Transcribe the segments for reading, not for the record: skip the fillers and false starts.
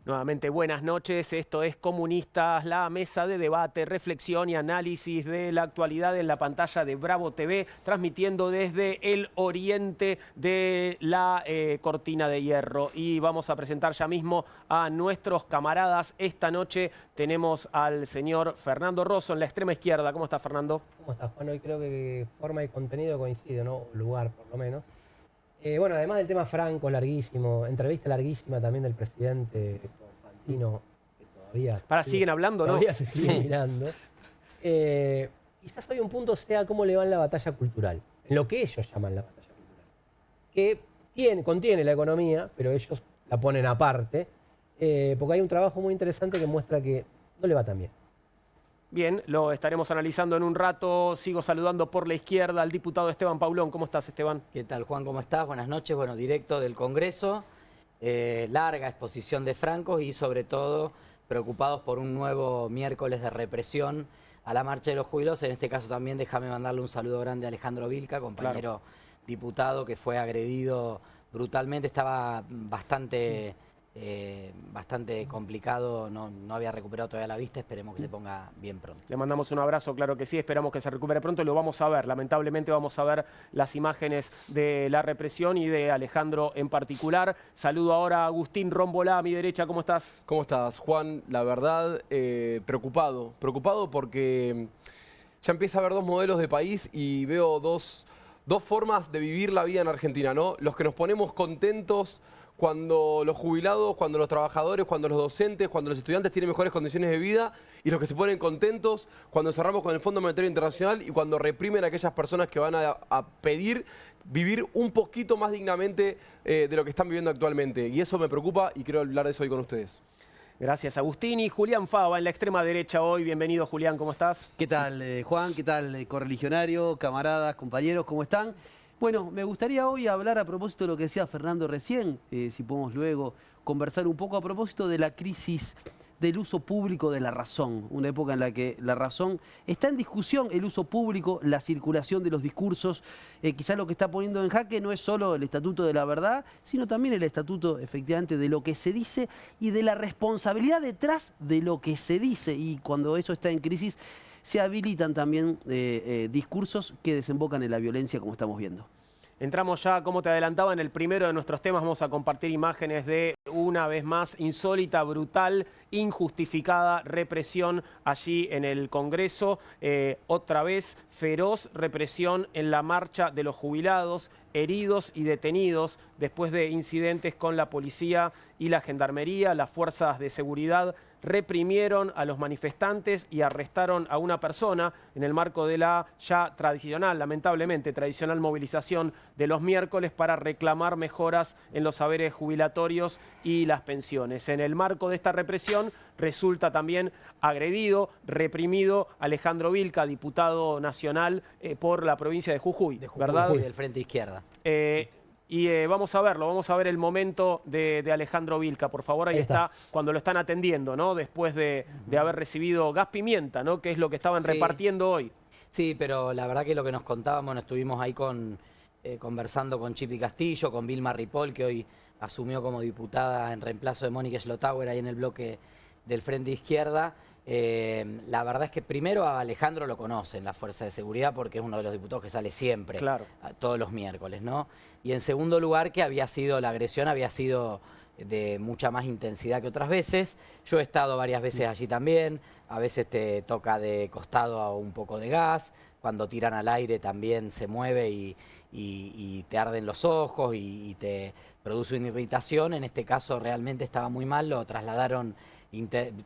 Nuevamente, buenas noches. Esto es Comunistas, la mesa de debate, reflexión y análisis de la actualidad en la pantalla de Bravo TV, transmitiendo desde el oriente de la Cortina de Hierro. Y vamos a presentar ya mismo a nuestros camaradas. Esta noche tenemos al señor Fernando Rosso en la extrema izquierda. ¿Cómo está, Fernando? ¿Cómo estás, Juan? Hoy creo que forma y contenido coincide, ¿no? O lugar, por lo menos. Bueno, además del tema Franco, larguísimo, entrevista larguísima también del presidente con Fantino, que todavía Siguen hablando, ¿no? todavía se sigue mirando. Quizás hoy un punto sea cómo le va en la batalla cultural, en lo que ellos llaman la batalla cultural, que contiene la economía, pero ellos la ponen aparte, porque hay un trabajo muy interesante que muestra que no le va tan bien. Bien, lo estaremos analizando en un rato. Sigo saludando por la izquierda al diputado Esteban Paulón. ¿Cómo estás, Esteban? ¿Qué tal, Juan? ¿Cómo estás? Buenas noches. Bueno, directo del Congreso, larga exposición de Franco y sobre todo preocupados por un nuevo miércoles de represión a la marcha de los jubilados. En este caso también déjame mandarle un saludo grande a Alejandro Vilca, compañero diputado que fue agredido brutalmente. Estaba bastante complicado, no había recuperado todavía la vista, esperemos que se ponga bien pronto. Le mandamos un abrazo, claro que sí, esperamos que se recupere pronto, lo vamos a ver, lamentablemente vamos a ver las imágenes de la represión y de Alejandro en particular. Saludo ahora a Agustín Rombolá, a mi derecha, ¿cómo estás? ¿Cómo estás, Juan? La verdad, preocupado porque ya empieza a haber dos modelos de país y veo dos formas de vivir la vida en Argentina, ¿no? Los que nos ponemos contentos cuando los jubilados, cuando los trabajadores, cuando los docentes, cuando los estudiantes tienen mejores condiciones de vida, y los que se ponen contentos cuando cerramos con el Fondo Monetario Internacional y cuando reprimen a aquellas personas que van a pedir vivir un poquito más dignamente de lo que están viviendo actualmente. Y eso me preocupa y quiero hablar de eso hoy con ustedes. Gracias, Agustín. Y Julián Fava en la extrema derecha hoy. Bienvenido, Julián, ¿cómo estás? ¿Qué tal, Juan? ¿Qué tal, correligionario, camaradas, compañeros? ¿Cómo están? Bueno, me gustaría hoy hablar a propósito de lo que decía Fernando recién, si podemos luego conversar un poco a propósito de la crisis del uso público de la razón, una época en la que la razón está en discusión, el uso público, la circulación de los discursos. Quizás lo que está poniendo en jaque no es solo el estatuto de la verdad, sino también el estatuto efectivamente de lo que se dice y de la responsabilidad detrás de lo que se dice. Y cuando eso está en crisis, se habilitan también discursos que desembocan en la violencia, como estamos viendo. Entramos ya, como te adelantaba, en el primero de nuestros temas. Vamos a compartir imágenes de, una vez más, insólita, brutal, injustificada represión allí en el Congreso. Otra vez, feroz represión en la marcha de los jubilados, heridos y detenidos después de incidentes con la policía y la gendarmería. Las fuerzas de seguridad reprimieron a los manifestantes y arrestaron a una persona en el marco de la ya tradicional, lamentablemente, tradicional movilización de los miércoles para reclamar mejoras en los saberes jubilatorios y las pensiones. En el marco de esta represión resulta también agredido, reprimido Alejandro Vilca, diputado nacional por la provincia de Jujuy, ¿verdad? Sí, del Frente Izquierda. Vamos a verlo, vamos a ver el momento de Alejandro Vilca, por favor, ahí está, cuando lo están atendiendo, ¿no? Después de haber recibido gas pimienta, ¿no? Que es lo que estaban repartiendo hoy. Sí, pero la verdad que lo que nos contábamos, estuvimos ahí conversando con Chipi Castillo, con Vilma Ripoll, que hoy asumió como diputada en reemplazo de Mónica Schlotauer ahí en el bloque del Frente Izquierda. La verdad es que primero a Alejandro lo conocen la Fuerza de Seguridad porque es uno de los diputados que sale siempre, todos los miércoles, ¿no? Y en segundo lugar que la agresión había sido de mucha más intensidad que otras veces. Yo he estado varias veces allí también, a veces te toca de costado a un poco de gas, cuando tiran al aire también se mueve y te arden los ojos y te produce una irritación. En este caso realmente estaba muy mal, lo trasladaron.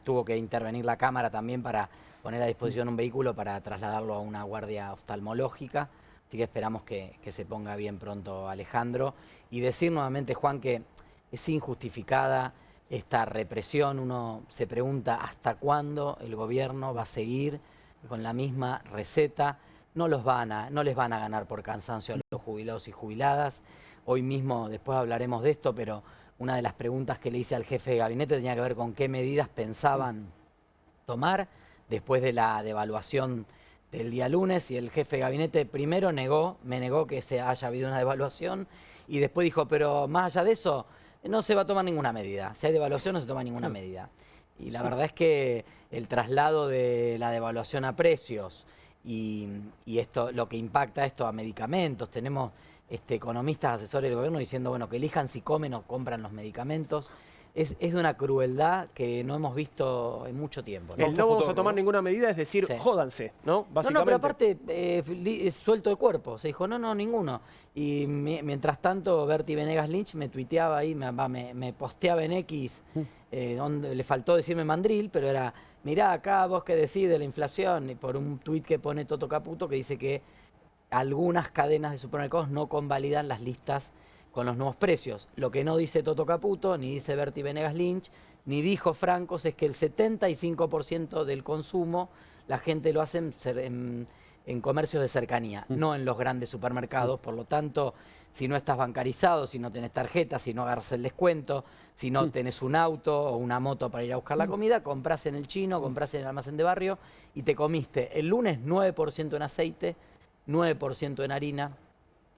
Tuvo que intervenir la Cámara también para poner a disposición un vehículo para trasladarlo a una guardia oftalmológica. Así que esperamos que se ponga bien pronto Alejandro. Y decir nuevamente, Juan, que es injustificada esta represión. Uno se pregunta hasta cuándo el gobierno va a seguir con la misma receta. No les van a ganar por cansancio a los jubilados y jubiladas. Hoy mismo, después hablaremos de esto, pero una de las preguntas que le hice al jefe de gabinete tenía que ver con qué medidas pensaban tomar después de la devaluación del día lunes, y el jefe de gabinete primero me negó que haya habido una devaluación, y después dijo, pero más allá de eso, no se va a tomar ninguna medida. Si hay devaluación no se toma ninguna medida. Y la verdad es que el traslado de la devaluación a precios y esto, lo que impacta esto a medicamentos, tenemos economistas, asesores del gobierno diciendo, bueno, que elijan si comen o compran los medicamentos. Es de una crueldad que no hemos visto en mucho tiempo, ¿no? El no vamos a tomar ninguna medida es decir, Sí. jódanse, ¿no? Básicamente. No, pero aparte, es suelto de cuerpo. Se dijo, no, ninguno. Y mientras tanto, Bertie Venegas Lynch me tuiteaba ahí, me posteaba en X, donde le faltó decirme mandril, pero era, mirá acá vos que decís de la inflación, y por un tuit que pone Toto Caputo que dice que algunas cadenas de supermercados no convalidan las listas con los nuevos precios. Lo que no dice Toto Caputo, ni dice Bertie Venegas Lynch, ni dijo Francos, es que el 75% del consumo la gente lo hace en comercios de cercanía, no en los grandes supermercados. Por lo tanto, si no estás bancarizado, si no tenés tarjeta, si no agarras el descuento, si no tenés un auto o una moto para ir a buscar la comida, compras en el chino, compras en el almacén de barrio y te comiste el lunes 9% en aceite, 9% en harina,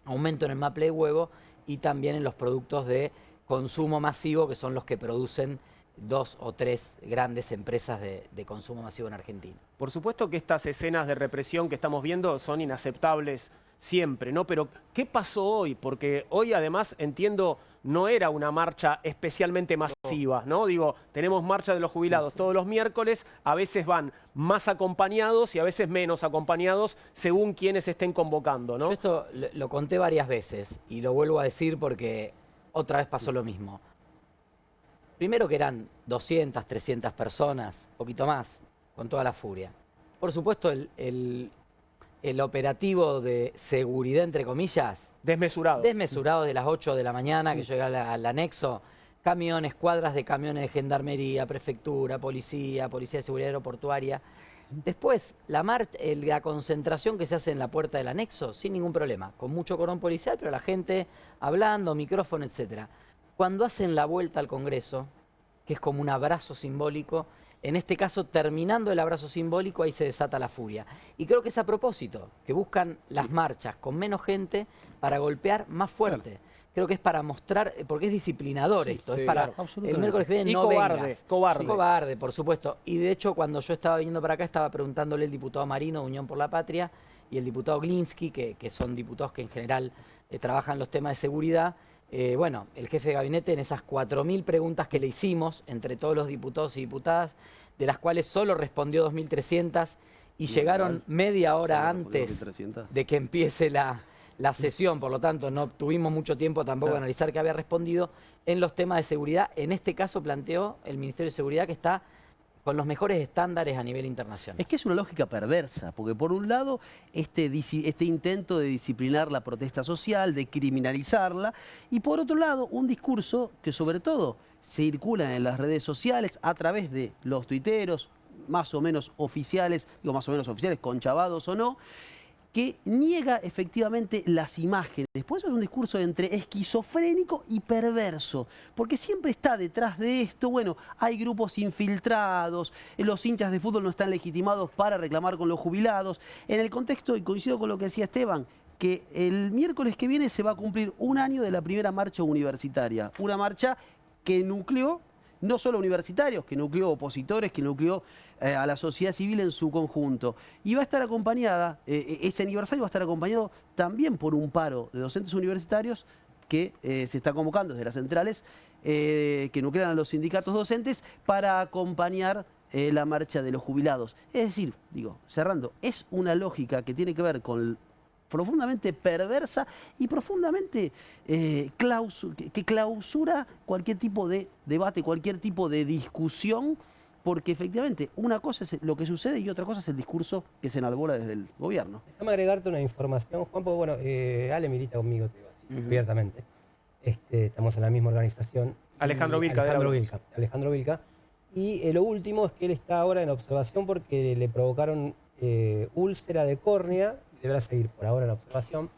aumento en el maple de huevo y también en los productos de consumo masivo, que son los que producen 2 o 3 grandes empresas de consumo masivo en Argentina. Por supuesto que estas escenas de represión que estamos viendo son inaceptables siempre, ¿no? Pero, ¿qué pasó hoy? Porque hoy, además, entiendo, no era una marcha especialmente masiva, ¿no? Digo, tenemos marcha de los jubilados todos los miércoles, a veces van más acompañados y a veces menos acompañados, según quienes estén convocando, ¿no? Yo esto lo conté varias veces y lo vuelvo a decir porque otra vez pasó lo mismo. Primero que eran 200, 300 personas, poquito más, con toda la furia. Por supuesto, el operativo de seguridad, entre comillas, desmesurado de las 8 de la mañana que llega al anexo, camiones, cuadras de camiones de gendarmería, prefectura, policía de seguridad aeroportuaria. Después, la concentración que se hace en la puerta del anexo, sin ningún problema, con mucho cordón policial, pero la gente hablando, micrófono, etc. Cuando hacen la vuelta al Congreso, que es como un abrazo simbólico, en este caso, terminando el abrazo simbólico, ahí se desata la furia. Y creo que es a propósito, que buscan las marchas con menos gente para golpear más fuerte. Claro. Creo que es para mostrar, porque es disciplinador esto, es para el miércoles que viene no vengas. Cobarde, por supuesto. Y de hecho, cuando yo estaba viniendo para acá, estaba preguntándole el diputado Marino de Unión por la Patria y el diputado Glinsky, que son diputados que en general trabajan los temas de seguridad. Bueno, el jefe de gabinete en esas 4.000 preguntas que le hicimos entre todos los diputados y diputadas, de las cuales solo respondió 2.300 y llegaron media hora antes de que empiece la sesión, por lo tanto no tuvimos mucho tiempo tampoco de analizar qué había respondido en los temas de seguridad. En este caso planteó el Ministerio de Seguridad que está con los mejores estándares a nivel internacional. Es que es una lógica perversa, porque por un lado este intento de disciplinar la protesta social, de criminalizarla, y por otro lado un discurso que sobre todo circula en las redes sociales a través de los tuiteros, más o menos oficiales, conchavados o no, que niega efectivamente las imágenes. Por eso es un discurso entre esquizofrénico y perverso, porque siempre está detrás de esto, bueno, hay grupos infiltrados, los hinchas de fútbol no están legitimados para reclamar con los jubilados. En el contexto, y coincido con lo que decía Esteban, que el miércoles que viene se va a cumplir un año de la primera marcha universitaria, una marcha que nucleó no solo universitarios, que nucleó opositores, que nucleó a la sociedad civil en su conjunto. Y va a estar acompañada, ese aniversario va a estar acompañado también por un paro de docentes universitarios que se está convocando desde las centrales, que nuclean a los sindicatos docentes para acompañar la marcha de los jubilados. Es decir, digo, cerrando, es una lógica que tiene que ver con profundamente perversa y profundamente que clausura cualquier tipo de debate, cualquier tipo de discusión, porque efectivamente una cosa es lo que sucede y otra cosa es el discurso que se enalbora desde el gobierno. Déjame agregarte una información, Juan, porque bueno, Ale milita conmigo, te digo así, abiertamente. Estamos en la misma organización. Alejandro Vilca. Alejandro Vilca. Y lo último es que él está ahora en observación porque le provocaron úlcera de córnea. Deberá seguir por ahora en observación.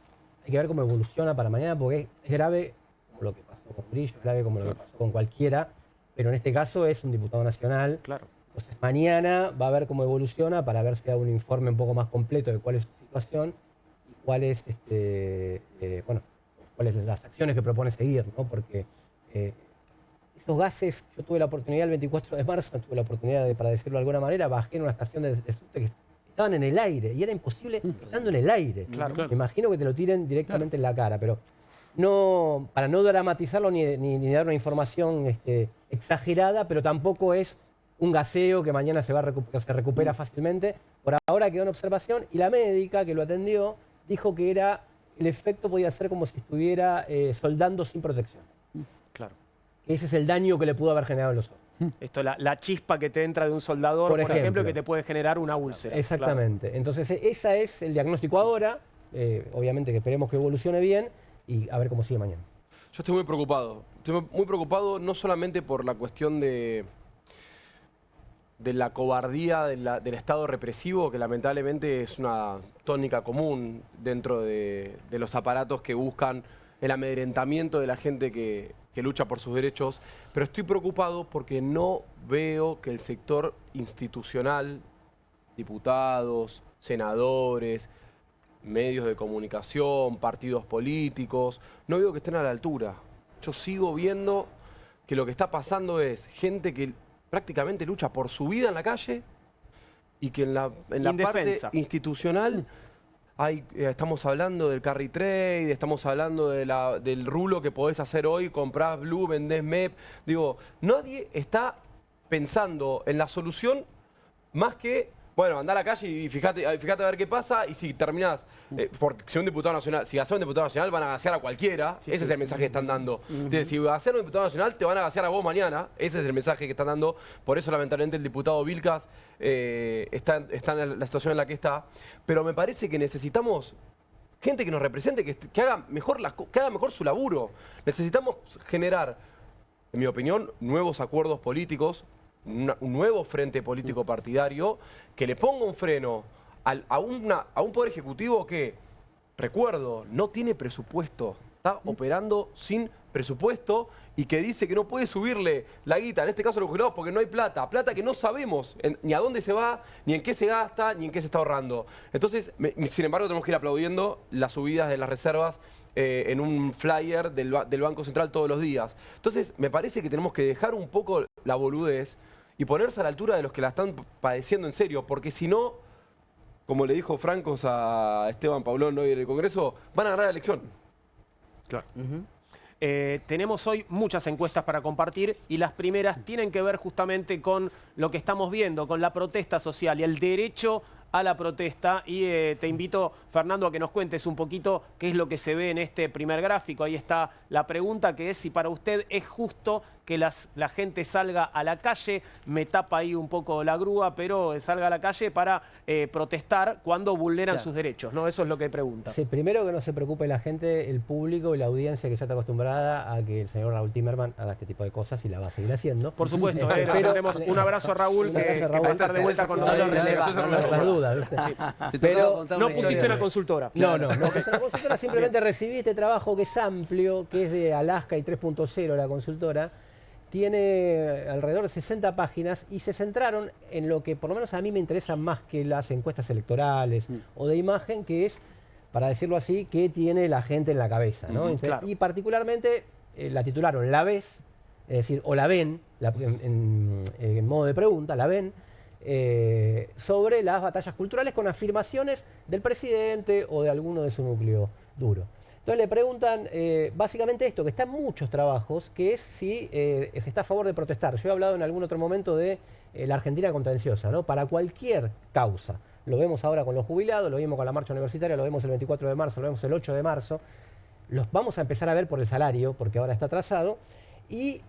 Hay que ver cómo evoluciona para mañana, porque es grave como lo que pasó con Brillo, es grave como lo que pasó con cualquiera, pero en este caso es un diputado nacional. Claro. Entonces mañana va a ver cómo evoluciona para ver si da un informe un poco más completo de cuál es su situación y cuáles cuáles las acciones que propone seguir, ¿no? Porque esos gases, yo tuve la oportunidad el 24 de marzo, tuve la oportunidad para decirlo de alguna manera, bajé en una estación de subte que estaban en el aire y era imposible estando en el aire. Claro. Me imagino que te lo tiren directamente en la cara, pero no, para no dramatizarlo ni dar una información exagerada, pero tampoco es un gaseo que mañana se recupera fácilmente. Por ahora quedó en observación y la médica que lo atendió dijo que el efecto podía ser como si estuviera soldando sin protección. Claro. Ese es el daño que le pudo haber generado en los ojos. Esto, la chispa que te entra de un soldador, por ejemplo, que te puede generar una úlcera. Exactamente. Entonces, ese es el diagnóstico ahora. Obviamente que esperemos que evolucione bien y a ver cómo sigue mañana. Yo estoy muy preocupado. Estoy muy preocupado no solamente por la cuestión de la cobardía del Estado represivo, que lamentablemente es una tónica común dentro de los aparatos que buscan el amedrentamiento de la gente que lucha por sus derechos, pero estoy preocupado porque no veo que el sector institucional, diputados, senadores, medios de comunicación, partidos políticos, no veo que estén a la altura. Yo sigo viendo que lo que está pasando es gente que prácticamente lucha por su vida en la calle y que en la parte institucional estamos hablando del carry trade, estamos hablando del rulo que podés hacer hoy, comprás Blue, vendés MEP. Digo, nadie está pensando en la solución más que, bueno, andá a la calle y fíjate a ver qué pasa y si terminás, porque si haces un diputado nacional van a gasear a cualquiera, ese es el mensaje que están dando. Entonces, si vas a ser un diputado nacional te van a gasear a vos mañana, ese es el mensaje que están dando. Por eso lamentablemente el diputado Vilcas está en la situación en la que está. Pero me parece que necesitamos gente que nos represente, que haga mejor su laburo. Necesitamos generar, en mi opinión, nuevos acuerdos políticos, un nuevo frente político partidario que le ponga un freno a un poder ejecutivo que, recuerdo, no tiene presupuesto, está operando sin presupuesto y que dice que no puede subirle la guita, en este caso a los jubilados, porque no hay plata que no sabemos ni a dónde se va, ni en qué se gasta, ni en qué se está ahorrando. Entonces, sin embargo, tenemos que ir aplaudiendo las subidas de las reservas en un flyer del Banco Central todos los días. Entonces, me parece que tenemos que dejar un poco la boludez y ponerse a la altura de los que la están padeciendo en serio, porque si no, como le dijo Francos a Esteban Paulón hoy en el Congreso, van a ganar la elección. Claro. Tenemos hoy muchas encuestas para compartir y las primeras tienen que ver justamente con lo que estamos viendo, con la protesta social y el derecho a la protesta. Y te invito, Fernando, a que nos cuentes un poquito qué es lo que se ve en este primer gráfico. Ahí está la pregunta, que es si para usted es justo que la gente salga a la calle. Me tapa ahí un poco la grúa, pero salga a la calle para protestar cuando vulneran sus derechos, ¿no? Eso es lo que pregunta. Sí, primero que no se preocupe la gente, el público y la audiencia que ya está acostumbrada a que el señor Raúl Timerman haga este tipo de cosas y la va a seguir haciendo. Por supuesto, tenemos un abrazo a Raúl, que va a estar de vuelta con nosotros. No duda, ¿viste? Sí. Pero no pusiste una consultora. No puse una consultora, simplemente recibí este trabajo que es amplio, que es de Alaska y 3.0, la consultora. Tiene alrededor de 60 páginas y se centraron en lo que por lo menos a mí me interesa más que las encuestas electorales o de imagen, que es, para decirlo así, qué tiene la gente en la cabeza, ¿no? Claro. Y particularmente la titularon ¿La ves? Es decir, o la ven, en modo de pregunta, la ven, sobre las batallas culturales con afirmaciones del presidente o de alguno de su núcleo duro. Entonces le preguntan básicamente esto, que está en muchos trabajos, que es si se está a favor de protestar. Yo he hablado en algún otro momento de la Argentina contenciosa, ¿no? Para cualquier causa. Lo vemos ahora con los jubilados, lo vimos con la marcha universitaria, lo vemos el 24 de marzo, lo vemos el 8 de marzo. Los vamos a empezar a ver por el salario, porque ahora está atrasado. Y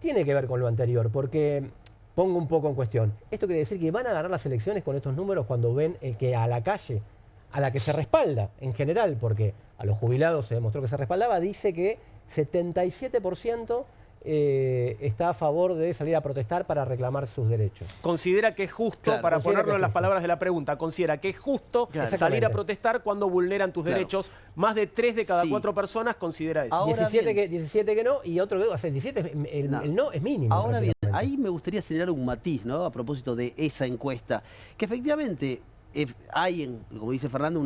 tiene que ver con lo anterior, porque pongo un poco en cuestión. Esto quiere decir que van a ganar las elecciones con estos números cuando ven que a la calle, a la que se respalda en general, porque a los jubilados se demostró que se respaldaba, dice que 77% está a favor de salir a protestar para reclamar sus derechos. Considera que es justo, Claro, para considera ponerlo que en es las justo. palabras de la pregunta, considera que es justo salir a Exactamente. protestar cuando vulneran tus Claro. derechos. Más de 3 de cada Sí. 4 personas considera eso. Ahora 17 que no y otro que, o sea, 17 el no es mínimo. Ahora bien, prácticamente. ahí me gustaría señalar un matiz, ¿no? A propósito de esa encuesta, que efectivamente hay, como dice Fernando,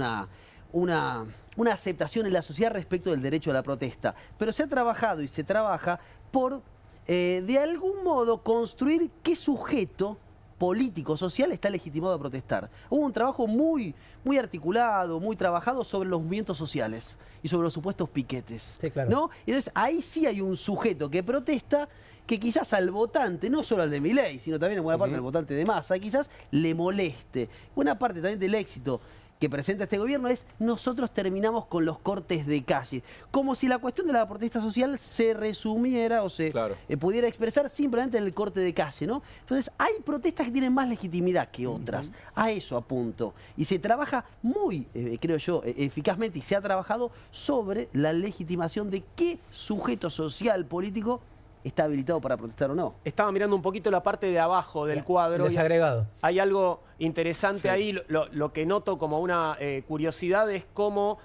una aceptación en la sociedad respecto del derecho a la protesta. Pero se ha trabajado y se trabaja por de algún modo construir qué sujeto político, social está legitimado a protestar. Hubo un trabajo muy articulado, muy trabajado sobre los movimientos sociales y sobre los supuestos piquetes. Sí, claro. ¿No? Entonces ahí sí hay un sujeto que protesta que quizás al votante, no solo al de Milei, sino también en buena parte al votante de Massa, quizás le moleste. Buena parte también del éxito que presenta este gobierno es nosotros terminamos con los cortes de calle. Como si la cuestión de la protesta social se resumiera o se pudiera expresar simplemente en el corte de calle, ¿no? Entonces hay protestas que tienen más legitimidad que otras. A eso apunto. Y se trabaja muy, creo yo, eficazmente y se ha trabajado sobre la legitimación de qué sujeto social político está habilitado para protestar o no. Estaba mirando un poquito la parte de abajo del cuadro. Desagregado. Hay algo interesante ahí. Lo que noto como una curiosidad es cómo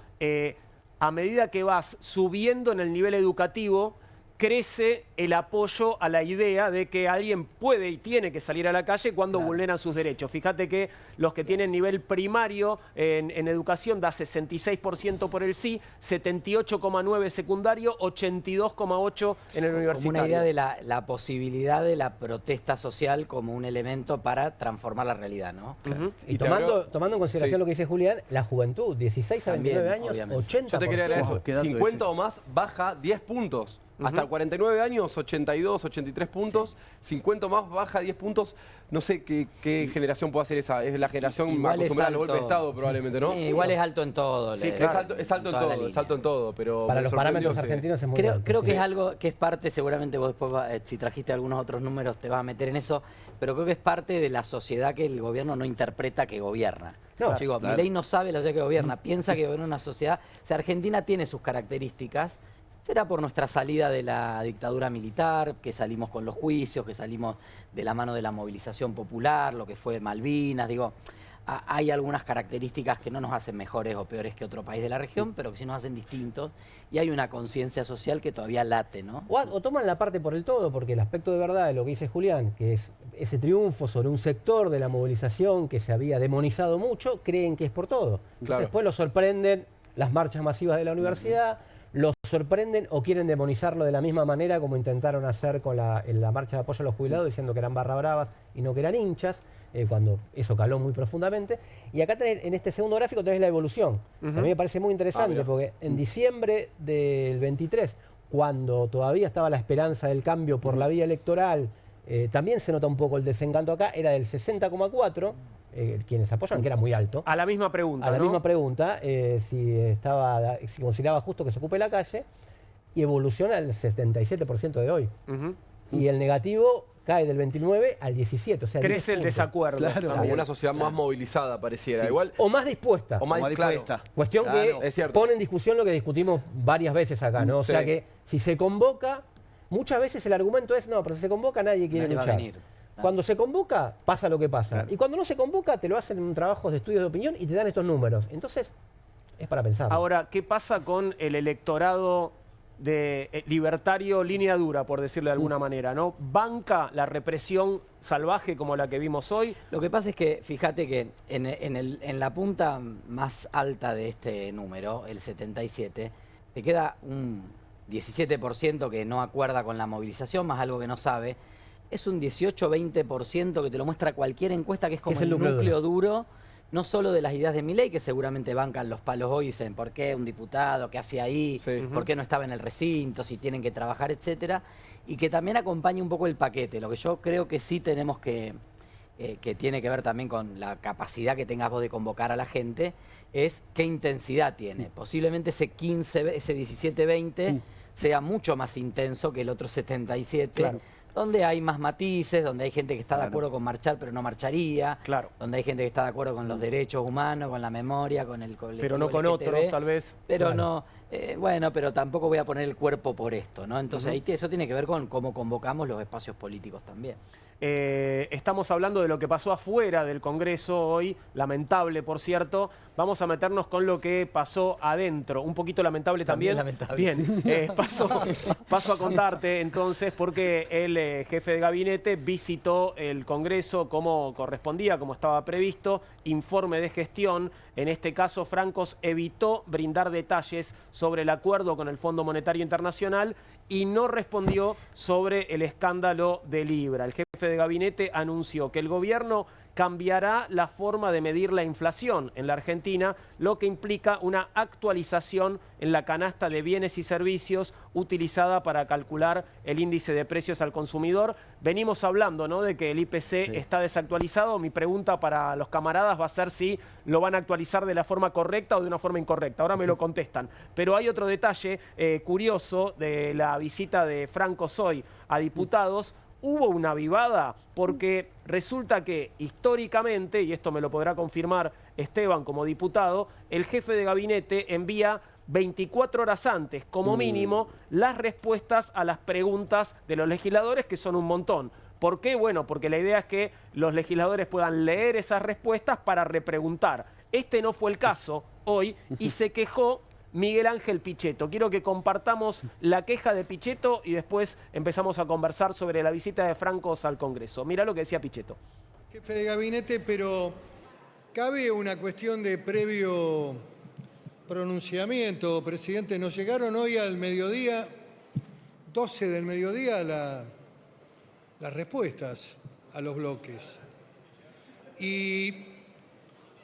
a medida que vas subiendo en el nivel educativo, crece el apoyo a la idea de que alguien puede y tiene que salir a la calle cuando vulneran sus derechos. Fíjate que los que tienen nivel primario en educación da 66% por el sí, 78,9% secundario, 82,8% en el universitario. Como una idea de la posibilidad de la protesta social como un elemento para transformar la realidad, ¿no? Y tomando en consideración lo que dice Julián, la juventud, 16 a 29 También, años, obviamente. 80%. Yo te quería agregar Qué eso. dato 50 o más baja 10 puntos. Hasta 49 años, 82, 83 puntos. 50 o más baja 10 puntos. No sé qué generación puede hacer esa. Es la generación Igual acostumbrada al es golpe de alto. Estado, probablemente, ¿no? Igual es alto en todo. Sí, Es alto en todo, pero Para me los sorprendió, parámetros sí. argentinos es muy alto. Creo que Sí. es algo que es parte, seguramente vos después, si trajiste algunos otros números, te vas a meter en eso, pero creo que es parte de la sociedad que el gobierno no interpreta que gobierna. No, Digo, Milei no sabe la sociedad que gobierna, piensa que gobierna una sociedad. O sea, Argentina tiene sus características. Será por nuestra salida de la dictadura militar, que salimos con los juicios, que salimos de la mano de la movilización popular, lo que fue Malvinas, digo, hay algunas características que no nos hacen mejores o peores que otro país de la región, pero que sí nos hacen distintos, y hay una conciencia social que todavía late, ¿no? O toman la parte por el todo, porque el aspecto de verdad de lo que dice Julián, que es ese triunfo sobre un sector de la movilización que se había demonizado mucho, creen que es por todo. Entonces después los sorprenden las marchas masivas de la universidad, los sorprenden o quieren demonizarlo de la misma manera como intentaron hacer con la marcha de apoyo a los jubilados, diciendo que eran barra bravas y no que eran hinchas, cuando eso caló muy profundamente. Y acá tenés, en este segundo gráfico tenés la evolución. A mí me parece muy interesante porque en diciembre del 23, cuando todavía estaba la esperanza del cambio por la vía electoral, también se nota un poco el desencanto acá, era del 60,4%. Quienes apoyan, que era muy alto. A la misma pregunta, A la ¿no? misma pregunta, si consideraba justo que se ocupe la calle, y evoluciona al 77% de hoy. Y el negativo cae del 29 al 17. O sea, Crece 10 el puntos. desacuerdo. Claro. Como también. una sociedad más movilizada, pareciera. Igual, O más dispuesta. o más, Como claro. dispuesta. Cuestión Claro. que Es cierto. pone en discusión lo que discutimos varias veces acá, ¿no? O Sí. sea que si se convoca, muchas veces el argumento es, no, pero si se convoca nadie quiere Nadie va a luchar. venir. Cuando se convoca, pasa lo que pasa. Claro. Y cuando no se convoca, te lo hacen en trabajos de estudios de opinión y te dan estos números. Entonces, es para pensar. Ahora, ¿qué pasa con el electorado de libertario línea dura, por decirlo de alguna manera, ¿no? ¿Banca la represión salvaje como la que vimos hoy? Lo que pasa es que, fíjate que en la punta más alta de este número, el 77, te queda un 17% que no acuerda con la movilización, más algo que no sabe. Es un 18-20% que te lo muestra cualquier encuesta, que es como Es el el núcleo núcleo duro, no solo de las ideas de Milei, que seguramente bancan los palos hoy y dicen, ¿por qué un diputado? ¿Qué hacía ahí? Sí. ¿Por qué no estaba en el recinto? Si tienen que trabajar, etcétera. Y que también acompañe un poco el paquete. Lo que yo creo que sí tenemos que tiene que ver también con la capacidad que tengas vos de convocar a la gente, es qué intensidad tiene. Posiblemente ese 15, ese 17-20 sea mucho más intenso que el otro 77, Claro. donde hay más matices, donde hay gente que está de acuerdo con marchar pero no marcharía, Claro. donde hay gente que está de acuerdo con los derechos humanos, con la memoria, con el colectivo Pero no con LGTB, otros, tal vez. pero Claro. no, bueno, pero tampoco voy a poner el cuerpo por esto, ¿no? Entonces ahí eso tiene que ver con cómo convocamos los espacios políticos también. Estamos hablando de lo que pasó afuera del Congreso hoy, lamentable por cierto. Vamos a meternos con lo que pasó adentro, un poquito lamentable también. Lamentable, Bien, paso a contarte entonces porque el jefe de gabinete visitó el Congreso como correspondía, como estaba previsto, informe de gestión. En este caso, Francos evitó brindar detalles sobre el acuerdo con el Fondo Monetario Internacional y no respondió sobre el escándalo de Libra. El jefe de gabinete anunció que el gobierno cambiará la forma de medir la inflación en la Argentina, lo que implica una actualización en la canasta de bienes y servicios utilizada para calcular el índice de precios al consumidor. Venimos hablando, ¿no?, de que el IPC está desactualizado. Mi pregunta para los camaradas va a ser si lo van a actualizar de la forma correcta o de una forma incorrecta. Ahora me lo contestan. Pero hay otro detalle curioso de la visita de Franco Soy a diputados. Hubo una avivada porque resulta que históricamente, y esto me lo podrá confirmar Esteban como diputado, el jefe de gabinete envía 24 horas antes, como mínimo, las respuestas a las preguntas de los legisladores, que son un montón. ¿Por qué? Bueno, porque la idea es que los legisladores puedan leer esas respuestas para repreguntar. Este no fue el caso hoy y se quejó Miguel Ángel Pichetto. Quiero que compartamos la queja de Pichetto y después empezamos a conversar sobre la visita de Francos al Congreso. Mirá lo que decía Pichetto. Jefe de gabinete, pero cabe una cuestión de previo pronunciamiento. Presidente, nos llegaron hoy al mediodía, 12 del mediodía, las respuestas a los bloques. Y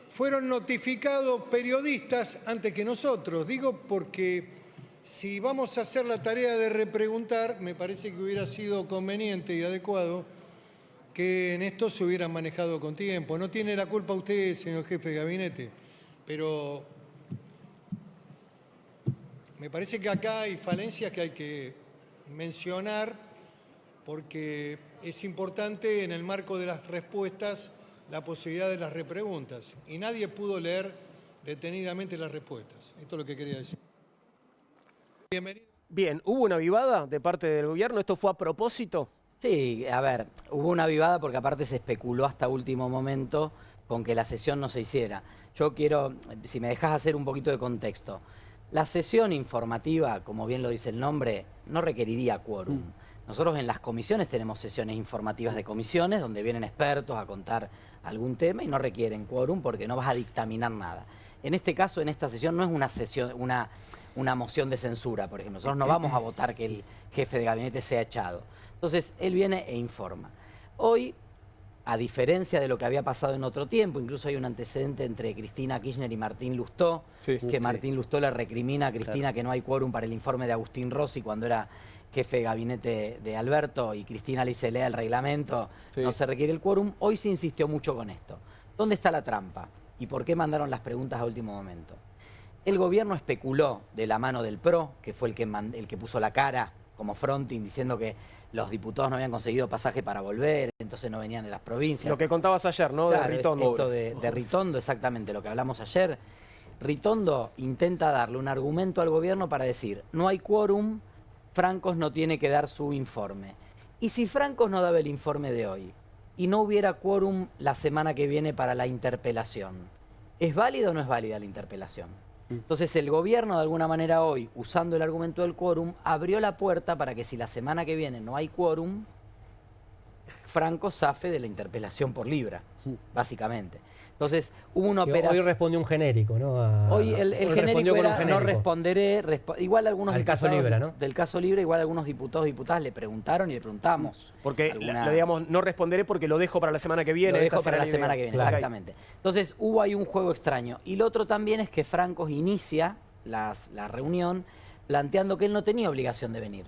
fueron notificados periodistas antes que nosotros. Digo porque si vamos a hacer la tarea de repreguntar, me parece que hubiera sido conveniente y adecuado que en esto se hubieran manejado con tiempo. No tiene la culpa usted, señor jefe de gabinete, pero me parece que acá hay falencias que hay que mencionar porque es importante en el marco de las respuestas la posibilidad de las repreguntas. Y nadie pudo leer detenidamente las respuestas. Esto es lo que quería decir. Bienvenido. Bien, ¿hubo una avivada de parte del gobierno? ¿Esto fue a propósito? Sí, a ver, hubo una avivada porque aparte se especuló hasta último momento con que la sesión no se hiciera. Yo quiero, si me dejas hacer un poquito de contexto, la sesión informativa, como bien lo dice el nombre, no requeriría quórum. Nosotros en las comisiones tenemos sesiones informativas de comisiones donde vienen expertos a contar algún tema y no requieren quórum porque no vas a dictaminar nada. En este caso, en esta sesión, no es una sesión, una moción de censura, por ejemplo. Nosotros no vamos a votar que el jefe de gabinete sea echado. Entonces, él viene e informa. Hoy, a diferencia de lo que había pasado en otro tiempo, incluso hay un antecedente entre Cristina Kirchner y Martín Lustó, que Martín Lustó le recrimina a Cristina que no hay quórum para el informe de Agustín Rossi cuando era jefe de gabinete de Alberto y Cristina le dice lea el reglamento, no se requiere el quórum. Hoy se insistió mucho con esto. ¿Dónde está la trampa? ¿Y por qué mandaron las preguntas a último momento? El gobierno especuló de la mano del PRO, que fue el que puso la cara como fronting diciendo que los diputados no habían conseguido pasaje para volver, entonces no venían de las provincias. Lo que contabas ayer, ¿no? Claro, de Ritondo. Esto de Ritondo, exactamente lo que hablamos ayer. Ritondo intenta darle un argumento al gobierno para decir, no hay quórum, Francos no tiene que dar su informe. Y si Francos no daba el informe de hoy y no hubiera quórum la semana que viene para la interpelación, ¿es válida o no es válida la interpelación? Entonces el gobierno de alguna manera hoy, usando el argumento del quórum, abrió la puerta para que si la semana que viene no hay quórum, Franco zafe de la interpelación por Libra, básicamente. Entonces hubo una operación... Hoy respondió un genérico, ¿no? Hoy el genérico era no responderé, igual algunos al diputados... caso Libra, ¿no? Del caso Libra, igual algunos diputados y diputadas le preguntaron y le preguntamos. Porque, digamos, no responderé porque lo dejo para la semana que viene. Lo dejo para la semana que viene, Claro. exactamente. Entonces hubo ahí un juego extraño. Y lo otro también es que Francos inicia la reunión planteando que él no tenía obligación de venir.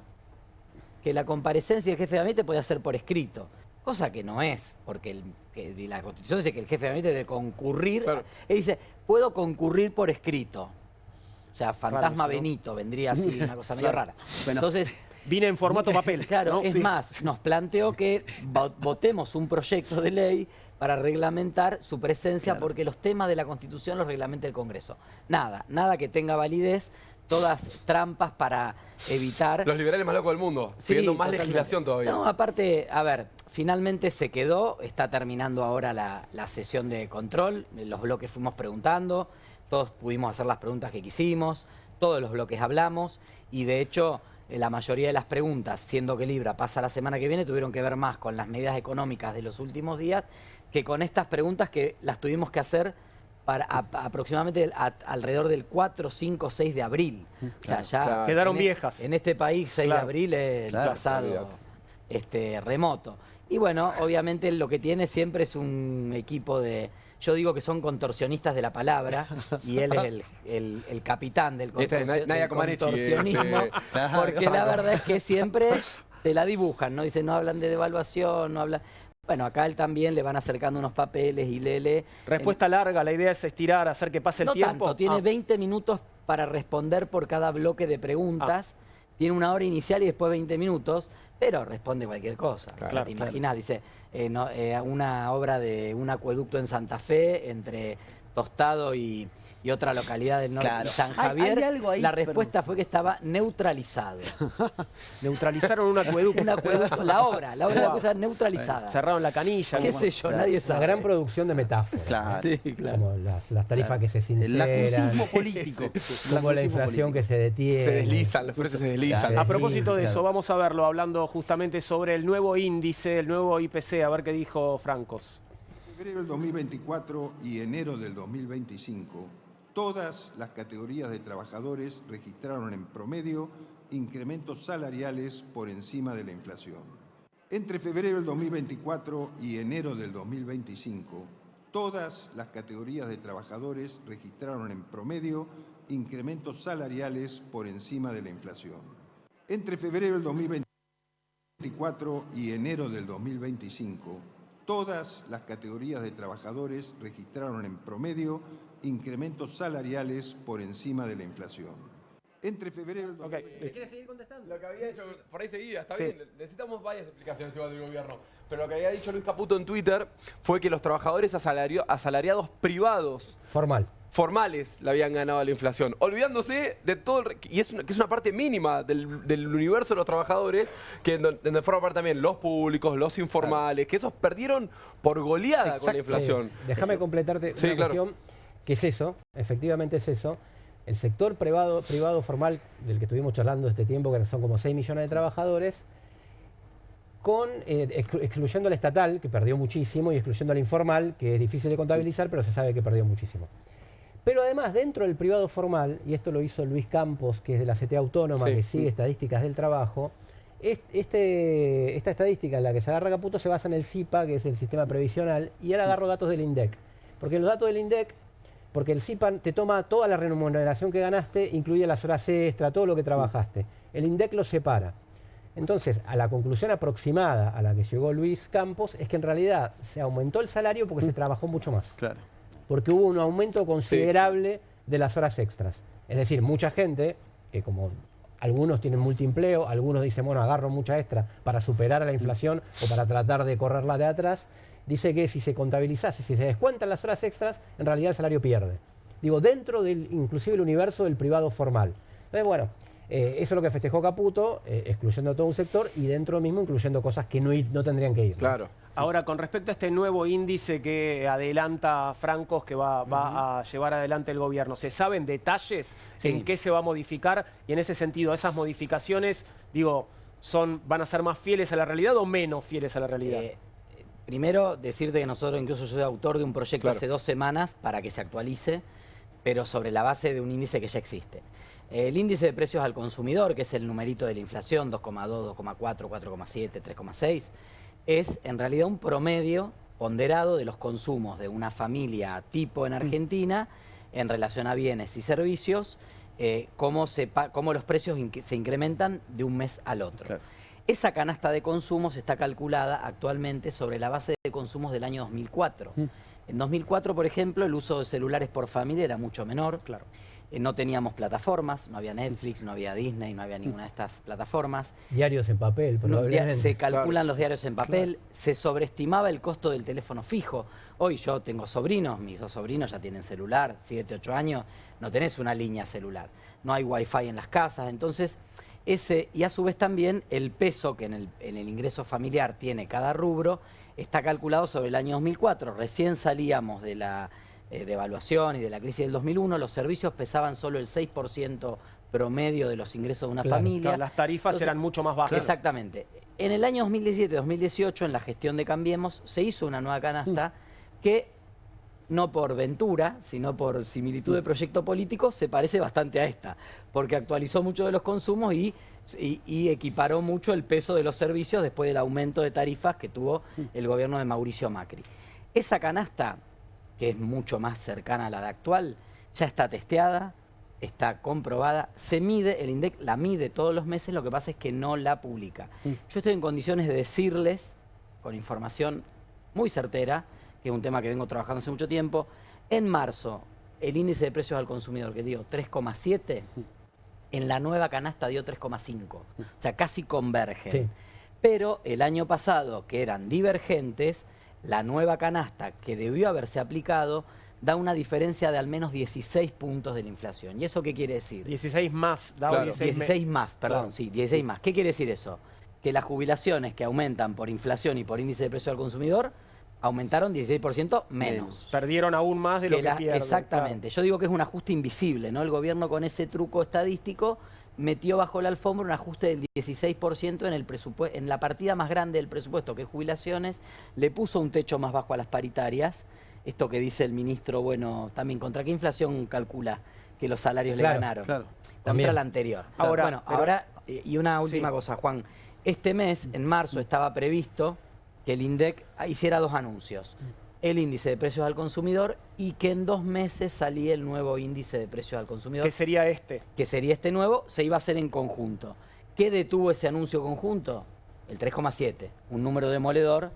Que la comparecencia del jefe de gabinete podía ser por escrito. Cosa que no es, porque la Constitución dice que el jefe de gabinete debe concurrir. Claro. Él dice, puedo concurrir por escrito. O sea, fantasma Raro, ¿no? Benito, vendría así, una cosa medio rara. Bueno, entonces, vine en formato papel. Claro, ¿no? es más, nos planteó que votemos un proyecto de ley para reglamentar su presencia, porque los temas de la Constitución los reglamenta el Congreso. Nada que tenga validez, todas trampas para evitar... Los liberales más locos del mundo, pidiendo más legislación todavía. No, aparte, a ver, finalmente se quedó, está terminando ahora la sesión de control, los bloques fuimos preguntando, todos pudimos hacer las preguntas que quisimos, todos los bloques hablamos y de hecho la mayoría de las preguntas, siendo que Libra pasa la semana que viene, tuvieron que ver más con las medidas económicas de los últimos días que con estas preguntas que las tuvimos que hacer aproximadamente alrededor del 4, 5, 6 de abril. O sea, ya Quedaron en viejas. En este país, 6 de abril es el pasado remoto. Y bueno, obviamente lo que tiene siempre es un equipo de... Yo digo que son contorsionistas de la palabra y él es el capitán del, Nadia Comaneci, contorsionismo, porque la verdad es que siempre te la dibujan, ¿no? Dicen, no hablan de devaluación, no hablan... Bueno, acá él también le van acercando unos papeles y lee. Respuesta larga, la idea es estirar, hacer que pase el tiempo. No tanto, tiene 20 minutos para responder por cada bloque de preguntas. Tiene una hora inicial y después 20 minutos, pero responde cualquier cosa. Claro, o sea, te imaginas, dice, una obra de un acueducto en Santa Fe entre Tostado y otra localidad del norte, y San Javier. Hay algo ahí, la respuesta fue que estaba neutralizado. Neutralizaron un acueducto. Un acueducto, la obra de la acueducto estaba neutralizada. Cerraron la canilla. ¿Qué sé yo? Nadie sabe. Una gran producción de metáforas. Claro. Sí, claro. Como las tarifas que se El sinceran, acucismo político. como la inflación que se detiene. Se deslizan, los precios se deslizan. A propósito de Claro. eso, vamos a verlo hablando justamente sobre el nuevo índice, el nuevo IPC, a ver qué dijo Francos. En febrero del 2024 y enero del 2025, todas las categorías de trabajadores registraron en promedio incrementos salariales por encima de la inflación. Entre febrero del 2024 y enero del 2025, todas las categorías de trabajadores registraron en promedio incrementos salariales por encima de la inflación. Entre febrero del 2024 y enero del 2025, todas las categorías de trabajadores registraron en promedio incrementos salariales por encima de la inflación. Entre febrero del 2025... ¿Quieres seguir contestando? Lo que había dicho, por ahí seguía, está bien, necesitamos varias explicaciones igual del gobierno. Pero lo que había dicho Luis Caputo en Twitter fue que los trabajadores asalariados privados formales le habían ganado a la inflación, olvidándose de todo, que es una parte mínima del universo de los trabajadores, que donde forman parte también los públicos, los informales, que esos perdieron por goleada con la inflación. Déjame completarte una cuestión, que es eso, efectivamente es eso. El sector privado formal, del que estuvimos charlando este tiempo, que son como 6 millones de trabajadores, excluyendo al estatal, que perdió muchísimo, y excluyendo al informal, que es difícil de contabilizar, pero se sabe que perdió muchísimo. Pero además, dentro del privado formal, y esto lo hizo Luis Campos, que es de la CTA Autónoma, que sigue estadísticas del trabajo, esta estadística en la que se agarra Caputo se basa en el SIPA, que es el sistema previsional, y ahora agarro datos del INDEC. Porque los datos del INDEC, porque el SIPA te toma toda la remuneración que ganaste, incluye las horas extra, todo lo que trabajaste. El INDEC lo separa. Entonces, a la conclusión aproximada a la que llegó Luis Campos es que en realidad se aumentó el salario porque se trabajó mucho más. Claro. Porque hubo un aumento considerable de las horas extras. Es decir, mucha gente, que como algunos tienen multiempleo, algunos dicen, bueno, agarro mucha extra para superar a la inflación o para tratar de correrla de atrás, dice que si se contabilizase, si se descuentan las horas extras, en realidad el salario pierde. Digo, dentro del, inclusive el universo del privado formal. Entonces, bueno, eso es lo que festejó Caputo, excluyendo a todo un sector y dentro mismo incluyendo cosas que no tendrían que ir. Claro. Ahora, con respecto a este nuevo índice que adelanta Francos, que va a llevar adelante el gobierno, ¿se saben detalles en qué se va a modificar? Y en ese sentido, esas modificaciones, digo, ¿van a ser más fieles a la realidad o menos fieles a la realidad? Primero, decirte que nosotros, incluso yo soy autor de un proyecto hace 2 semanas para que se actualice, pero sobre la base de un índice que ya existe. El índice de precios al consumidor, que es el numerito de la inflación, 2,2, 2,4, 4,7, 3,6, es en realidad un promedio ponderado de los consumos de una familia tipo en Argentina en relación a bienes y servicios, cómo los precios se incrementan de un mes al otro. Claro. Esa canasta de consumos está calculada actualmente sobre la base de consumos del año 2004. En 2004, por ejemplo, el uso de celulares por familia era mucho menor. Claro. No teníamos plataformas, no había Netflix, no había Disney, no había ninguna de estas plataformas. Diarios en papel, probablemente. Se calculan los diarios en papel, se sobreestimaba el costo del teléfono fijo. Hoy yo tengo sobrinos, mis 2 sobrinos ya tienen celular, 7, 8 años, no tenés una línea celular, no hay wifi en las casas, entonces y a su vez también el peso que en el ingreso familiar tiene cada rubro está calculado sobre el año 2004. Recién salíamos de la devaluación y de la crisis del 2001, los servicios pesaban solo el 6% promedio de los ingresos de una familia. Claro, las tarifas eran mucho más bajas. Exactamente. En el año 2017-2018, en la gestión de Cambiemos, se hizo una nueva canasta que no por ventura, sino por similitud de proyecto político, se parece bastante a esta, porque actualizó mucho de los consumos y equiparó mucho el peso de los servicios después del aumento de tarifas que tuvo el gobierno de Mauricio Macri. Esa canasta, que es mucho más cercana a la de actual, ya está testeada, está comprobada, se mide, el INDEC la mide todos los meses, lo que pasa es que no la publica. Yo estoy en condiciones de decirles, con información muy certera, que es un tema que vengo trabajando hace mucho tiempo, en marzo el índice de precios al consumidor, que dio 3,7, en la nueva canasta dio 3,5, o sea, casi convergen. Sí. Pero el año pasado, que eran divergentes, la nueva canasta que debió haberse aplicado da una diferencia de al menos 16 puntos de la inflación. ¿Y eso qué quiere decir? 16 más, daba Claro. 16 más, perdón, Claro. sí, 16 más. ¿Qué quiere decir eso? Que las jubilaciones que aumentan por inflación y por índice de precio al consumidor aumentaron 16% menos. Perdieron aún más de lo que pierden. Exactamente. Yo digo que es un ajuste invisible, ¿no? El gobierno con ese truco estadístico metió bajo la alfombra un ajuste del 16% en el presupuesto, en la partida más grande del presupuesto, que es jubilaciones, le puso un techo más bajo a las paritarias. Esto que dice el ministro, bueno, también contra qué inflación calcula que los salarios le ganaron. Claro. Contra la anterior. Ahora, Bueno, pero- ahora, y una última Sí. cosa, Juan. Este mes, en marzo, estaba previsto que el INDEC hiciera 2 anuncios. El índice de precios al consumidor y que en 2 meses salía el nuevo índice de precios al consumidor. Que sería este. Que sería este nuevo, se iba a hacer en conjunto. ¿Qué detuvo ese anuncio conjunto? El 3,7, un número demoledor.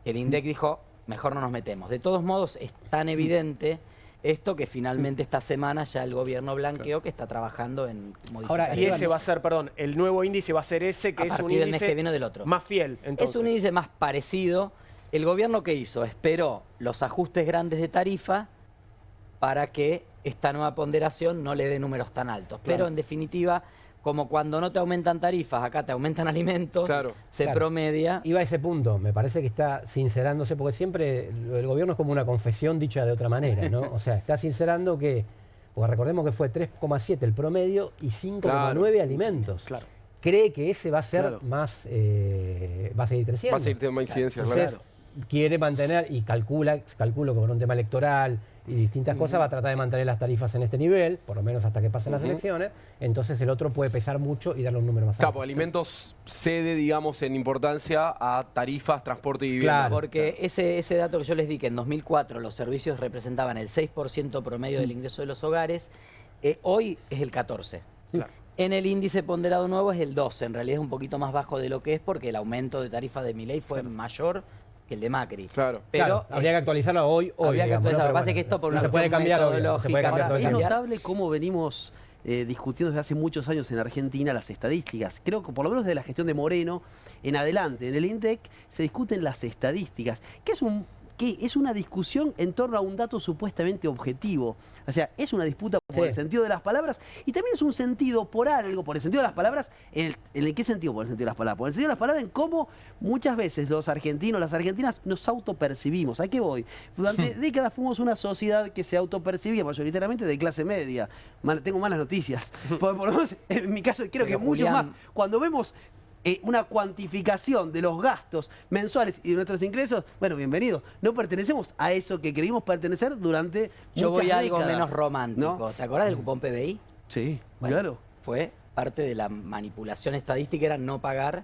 El INDEC dijo, mejor no nos metemos. De todos modos, es tan evidente esto que finalmente esta semana ya el gobierno blanqueó que está trabajando en modificar. Ahora, Y ese va a ser, perdón, el nuevo índice va a ser ese, que A es un partir del mes índice que viene del otro. más fiel. Entonces. Es un índice más parecido. El gobierno que hizo esperó los ajustes grandes de tarifa para que esta nueva ponderación no le dé números tan altos. Pero Claro. en definitiva, como cuando no te aumentan tarifas, acá te aumentan alimentos, Claro. se Claro. promedia. Iba a ese punto, me parece que está sincerándose, porque siempre el gobierno es como una confesión dicha de otra manera, ¿no? O sea, está sincerando que, porque recordemos que fue 3,7 el promedio y 5,9 alimentos. Claro. Cree que ese va a ser Claro. más, va a seguir creciendo. Va a seguir teniendo más incidencia, Entonces, quiere mantener y calculo que por un tema electoral y distintas cosas va a tratar de mantener las tarifas en este nivel, por lo menos hasta que pasen las elecciones. Entonces el otro puede pesar mucho y darle un número más alto. Claro, alimentos cede, digamos, en importancia a tarifas, transporte y vivienda. Claro. Porque ese dato que yo les di, que en 2004 los servicios representaban el 6% promedio del ingreso de los hogares, hoy es el 14%. Claro. En el índice ponderado nuevo es el 12%. En realidad es un poquito más bajo de lo que es porque el aumento de tarifa de Milei fue mayor que el de Macri. Claro. Pero Claro, habría que actualizarlo hoy. habría que digamos, actualizarlo. ¿no? Lo que pasa Pero es que esto por no una se puede cuestión cambiar, obvio, no se puede metodológica, cambiar todo el Es tiempo. notable cómo venimos discutiendo desde hace muchos años en Argentina las estadísticas. Creo que por lo menos de la gestión de Moreno en adelante, en el INDEC, se discuten las estadísticas, que es una discusión en torno a un dato supuestamente objetivo. O sea, es una disputa por Sí. el sentido de las palabras y también es un sentido por algo, por el sentido de las palabras. ¿En el qué sentido por el sentido de las palabras? Por el sentido de las palabras en cómo muchas veces los argentinos, las argentinas nos autopercibimos. ¿A qué voy? Durante décadas fuimos una sociedad que se autopercibía mayoritariamente de clase media. Tengo malas noticias. Por lo menos en mi caso creo Pero, que mucho Julián, más. Cuando vemos una cuantificación de los gastos mensuales y de nuestros ingresos, bueno, bienvenido. No pertenecemos a eso que creímos pertenecer durante yo muchas voy a algo décadas, menos romántico. ¿no? ¿Te acordás del cupón PBI? Sí, Bueno, claro. Fue parte de la manipulación estadística, era no pagar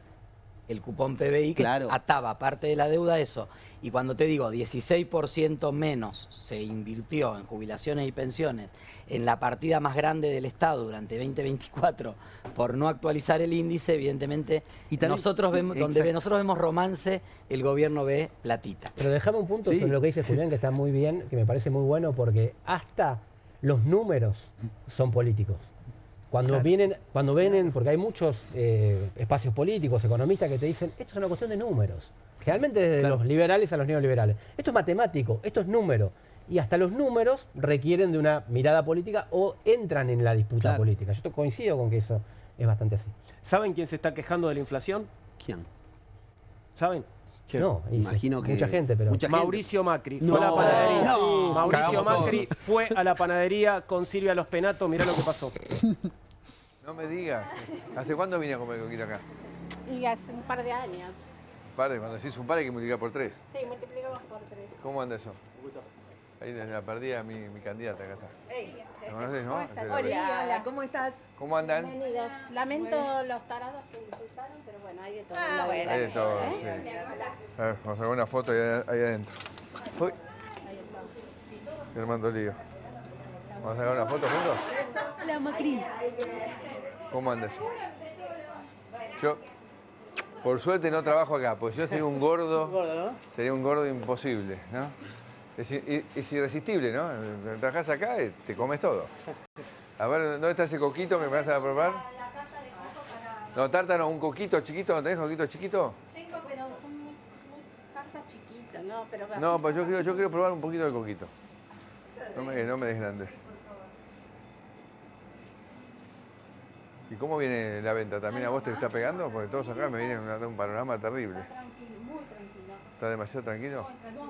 el cupón PBI que Claro. ataba parte de la deuda a eso. Y cuando te digo 16% menos se invirtió en jubilaciones y pensiones en la partida más grande del Estado durante 2024 por no actualizar el índice, evidentemente Y también- nosotros vemos, donde exacto. nosotros vemos romance, el gobierno ve platita. Pero dejame un punto Sí. sobre lo que dice Julián, que está muy bien, que me parece muy bueno, porque hasta los números son políticos. Cuando vienen, porque hay muchos espacios políticos, economistas que te dicen, esto es una cuestión de números. Generalmente desde Claro. los liberales a los neoliberales. Esto es matemático, esto es número. Y hasta los números requieren de una mirada política o entran en la disputa Claro. política. Yo coincido con que eso es bastante así. ¿Saben quién se está quejando de la inflación? ¿Quién? ¿Saben? ¿Quién? No, y Imagino que mucha gente, pero... mucha gente. Mauricio Macri. No, Fue a la panadería. no. Mauricio Cagamos Macri todos. fue a la panadería con Silvia Los Penato. Mirá lo que pasó. No me digas. ¿Hace cuándo vine a comer coquita acá? Y hace un par de años. Padre, cuando decís un par hay que multiplicar por 3. Sí, multiplicamos por 3. ¿Cómo anda eso? Ahí la perdida mi candidata, acá está. Hey. ¿La conoces, no? Hola, ¿cómo estás? ¿Cómo andan? Bienvenidos. Lamento los tarados que insultaron, pero bueno, hay de todo. en la bueno. vida. Hay de todo, ¿Eh? sí. A ver, vamos a sacar una foto ahí adentro. Uy. Estoy armando lío. ¿Vamos a sacar una foto juntos? Hola, Macri. ¿Cómo andas? Yo, por suerte, no trabajo acá, porque yo sería un gordo. Sería un gordo imposible, ¿no? Es irresistible, ¿no? Trabajás acá y te comes todo. A ver, ¿dónde está ese coquito? ¿Me vas a probar? No, tarta no, un coquito chiquito. ¿No tenés coquito chiquito? Tengo, pero son muy tartas chiquitas, ¿no? Pero No, pues yo quiero probar un poquito de coquito. No me des grande. ¿Y cómo viene la venta? ¿También a vos te está pegando? Porque todos acá me vienen a dar un panorama terrible. Tranquilo, muy tranquilo. ¿Está demasiado tranquilo? 2.300.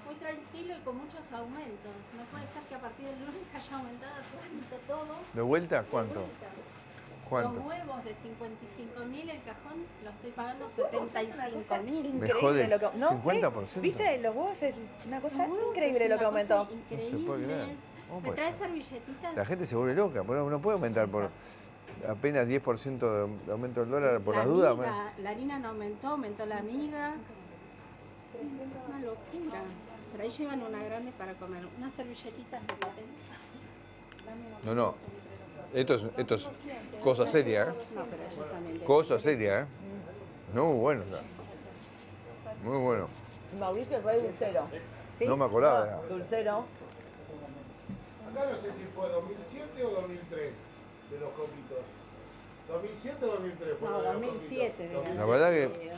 Muy tranquilo y con muchos aumentos. No puede ser que a partir del lunes haya aumentado todo. ¿De vuelta? ¿Cuánto? De vuelta. ¿Cuánto? Los huevos de 55.000 el cajón lo estoy pagando 75.000. Increíble lo que... ¿No? 50%. ¿Sí? ¿Viste? Los huevos es una cosa Los huevos increíble es lo que una cosa aumentó. Increíble. No se puede creer. ¿Cómo ¿Me puede traes ser? servilletitas? La gente se vuelve loca, no puede aumentar por apenas 10% de aumento del dólar por las dudas. La harina no aumentó, aumentó la miga. Es una locura. Pero ahí llevan una grande para comer. Unas servilletitas de papel. No. Esto es cosa seria, ¿eh? No, pero ellos también. Cosa seria, ¿eh? Muy bueno. Muy bueno. Mauricio es re dulcero. No me acordaba. Dulcero. Acá no sé si fue 2007 o 2003 de los coquitos. 2007 o 2003 fue. No, 2007. digamos. La verdad que...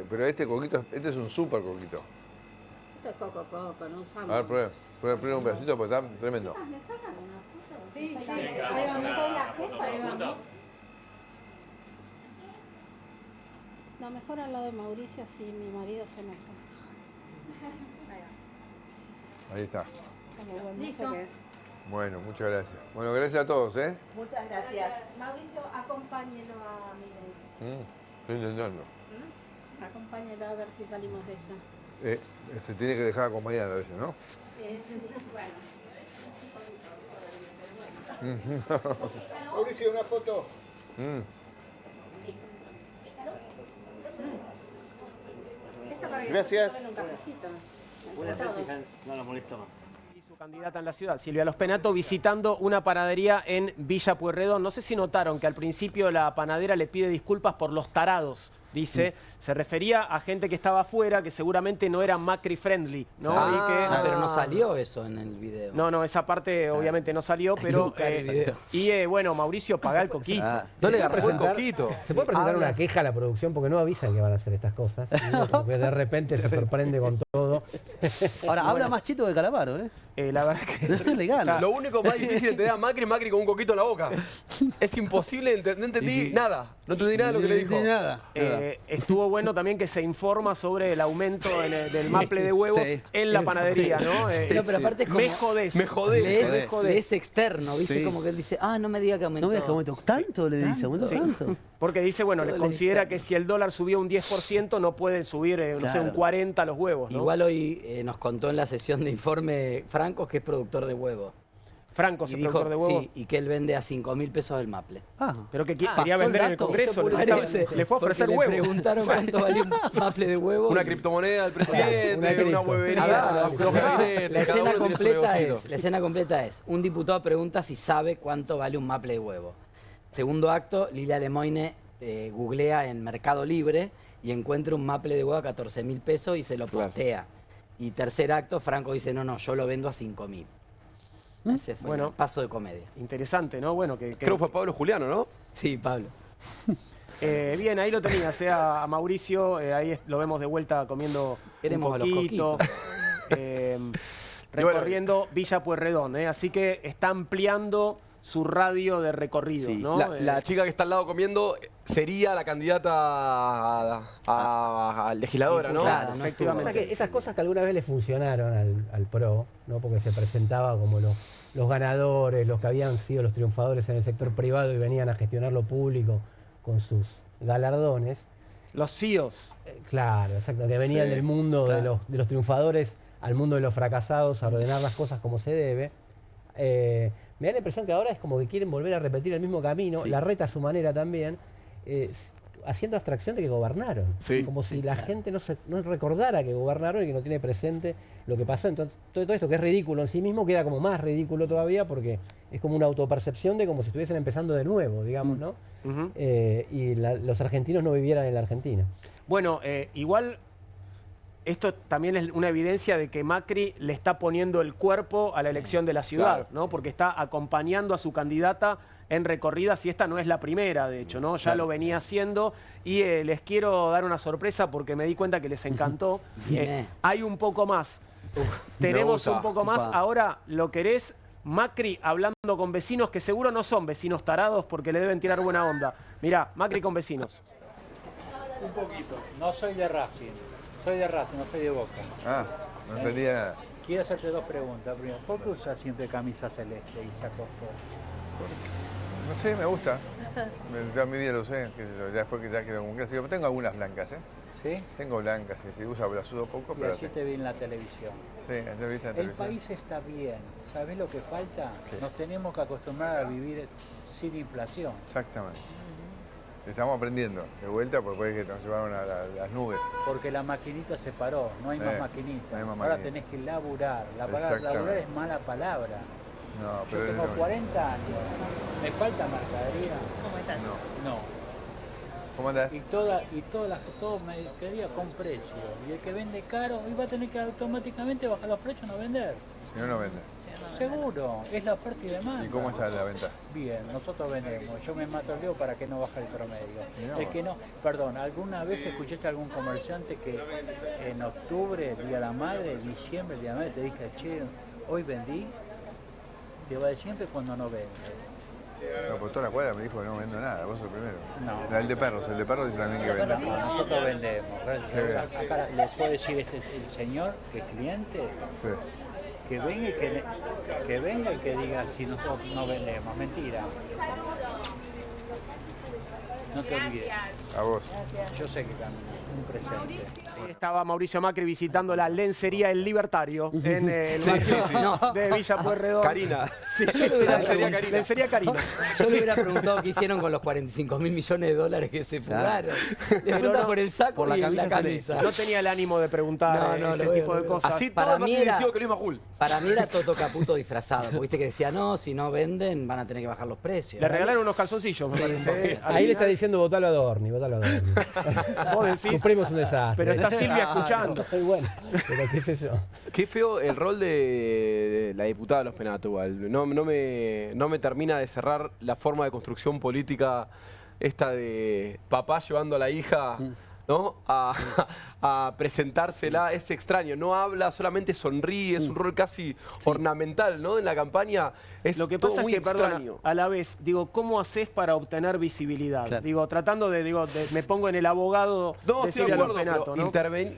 pero este coquito, este es un súper coquito. Esto es coco, no usamos. A ver, prueba un pedacito porque está tremendo. ¿Me sacan una foto? Sí. Soy la jefa, digamos. No, mejor al lado de Mauricio, así mi marido se enoja. Ahí está. Como buen mozo que es. Bueno, muchas gracias. Bueno, gracias a todos, ¿eh? Muchas gracias. Mauricio, acompáñelo a Miguel. Estoy intentando. Acompáñelo a ver si salimos de esta. Se tiene que dejar acompañar a veces, ¿no? Sí, bueno. Mauricio, una foto. Gracias. No lo molesto más. Y su candidata en la ciudad, Silvia Los Penato, visitando una panadería en Villa Pueyrredón. No sé si notaron que al principio la panadera le pide disculpas por los tarados. Dice, se refería a gente que estaba afuera, que seguramente no era Macri friendly, ¿no? Pero no salió eso en el video. No, esa parte obviamente no salió, pero... bueno, Mauricio, pagá el coquito. No le agarró el coquito. ¿Se puede presentar una queja a la producción? Porque no avisan que van a hacer estas cosas. Y como que de repente se sorprende con todo. Ahora, habla más Chito que Calamaro, ¿eh? La verdad que... Le gana. Lo único más difícil de entender a Macri es Macri con un coquito en la boca. Es imposible, no entendí nada. No entendí nada de lo que le dijo. Nada. Estuvo bueno también que se informa sobre el aumento del maple de huevos en la panadería, ¿no? Pero aparte es como... Me jodés. Es externo, ¿viste? Como que él dice, no me diga que aumentó. No me digas que aumentó. ¿Tanto le dice? ¿Aumentó tanto? Porque dice, bueno, le Todo considera que si el dólar subió un 10%, no pueden subir, no sé, un 40% los huevos, ¿no? Igual hoy nos contó en la sesión de informe Franco que es productor de huevos. Franco, es productor de huevos. Sí, y que él vende a 5.000 pesos el maple. Pero que quería vender en el Congreso, le fue a ofrecer le huevos. preguntaron cuánto valía un maple de huevos. Una criptomoneda del presidente, una huevería, los gabinetes. La escena completa es, un diputado pregunta si sabe cuánto vale un maple de huevo. Segundo acto, Lilia Lemoine googlea en Mercado Libre y encuentra un maple de huevo a 14.000 pesos y se lo postea. Y tercer acto, Franco dice, no, yo lo vendo a 5.000. Ese fue el paso de comedia. Interesante, ¿no? Bueno, Creo que fue Pablo Juliano, ¿no? Sí, Pablo. Bien, ahí lo tenías, a Mauricio, ahí lo vemos de vuelta comiendo Queremos un poquito, recorriendo Villa Pueyrredón, así que está ampliando su radio de recorrido, ¿no? La chica que está al lado comiendo sería la candidata a legisladora, ¿no? Claro, efectivamente. O sea que esas cosas que alguna vez le funcionaron al PRO, ¿no? Porque se presentaba como los ganadores, los que habían sido los triunfadores en el sector privado y venían a gestionar lo público con sus galardones. Los CEOs. Claro, exacto, que venían del mundo de los triunfadores al mundo de los fracasados, a ordenar las cosas como se debe. Me da la impresión que ahora es como que quieren volver a repetir el mismo camino, la reta a su manera también, haciendo abstracción de que gobernaron. Como si la gente no recordara que gobernaron y que no tiene presente lo que pasó. Entonces, todo esto que es ridículo en sí mismo queda como más ridículo todavía porque es como una autopercepción de como si estuviesen empezando de nuevo, digamos, ¿no? Y los argentinos no vivieran en la Argentina. Bueno, igual esto también es una evidencia de que Macri le está poniendo el cuerpo a la elección de la ciudad, ¿no? Porque está acompañando a su candidata en recorridas y esta no es la primera, de hecho, ¿no? Ya lo venía haciendo y les quiero dar una sorpresa porque me di cuenta que les encantó. Hay un poco más. Tenemos un poco más. Ahora, ¿lo querés? Macri hablando con vecinos que seguro no son vecinos tarados porque le deben tirar buena onda. Mirá, Macri con vecinos. Un poquito. No soy de Racing. Soy de Racing, no soy de Boca. Ah, no entendía nada. Quiero hacerte dos preguntas. Primero, ¿por qué usas siempre camisa celeste y sacos No sé, me gusta. Ya mi día lo sé, ya después que ya quedó como clásico. Pero tengo algunas blancas, ¿eh? ¿Sí? Tengo blancas, sí, uso sudo poco, y pero... así te vi en la televisión. Sí, te viste en la televisión. El país está bien. ¿Sabés lo que falta? Nos tenemos que acostumbrar a vivir sin inflación. Exactamente. Estamos aprendiendo de vuelta porque puede que nos llevaron a las nubes. Porque la maquinita se paró, no hay más maquinita. No hay más ahora maquinita. tenés que laburar. La palabra laburar es mala palabra. No, yo tengo 40 años, me falta mercadería. ¿Cómo estás? No. ¿Cómo andás? Y todo mercadería con precio. Y el que vende caro iba a tener que automáticamente bajar los precios y no vender. Si no, no vende. Seguro, es la oferta y demanda. ¿Y cómo está la venta? Bien, nosotros vendemos. Yo me mato el dedo para que no baje el promedio. Mirá, Es que no, perdón, ¿alguna vez escuchaste a algún comerciante que en octubre, Día de la Madre, diciembre, Día de la Madre, te dije, che, hoy vendí? Te va a decir siempre cuando no vende. No, por toda la cuadra me dijo que no vendo nada, vos sos el primero. No. El de perros dice también que vende. Nosotros vendemos. Acá les puedo decir el señor, que es cliente, Sí. que venga y que diga si nosotros no vendemos. Mentira. No te olvides. A vos. Yo sé que también un presente. Ahí estaba Mauricio Macri visitando la lencería El Libertario en el barrio de Villa Pueyrredón. Karina. Sí, lencería Karina. Yo le hubiera preguntado qué hicieron con los 45.000 millones de dólares que se fugaron. Le pregunta por el saco por la y camisa la camisa. No tenía el ánimo de preguntar ese tipo de cosas. Así Para todo más mí era- decidido que Luis Majul. Para mí era Toto Caputo disfrazado, porque viste que decía, no, si no venden van a tener que bajar los precios. Le regalaron unos calzoncillos, me parece. Ahí le está diciendo votalo a Adorni, votalo a Adorni. Vos decís, Sufrimos un desastre. pero está Silvia escuchando. Muy bueno, pero qué sé yo. Qué feo el rol de la diputada de los Penato, igual. No me termina de cerrar la forma de construcción política esta de papá llevando a la hija, ¿no? A presentársela. Es extraño. No habla, solamente sonríe. Es un rol casi ornamental, ¿no? En la campaña es Lo que todo pasa es muy que, perdona, extraño. a la vez, digo, ¿cómo haces para obtener visibilidad? Claro. Digo, tratando me pongo en el abogado No, de estoy de Silvia acuerdo, Penato, pero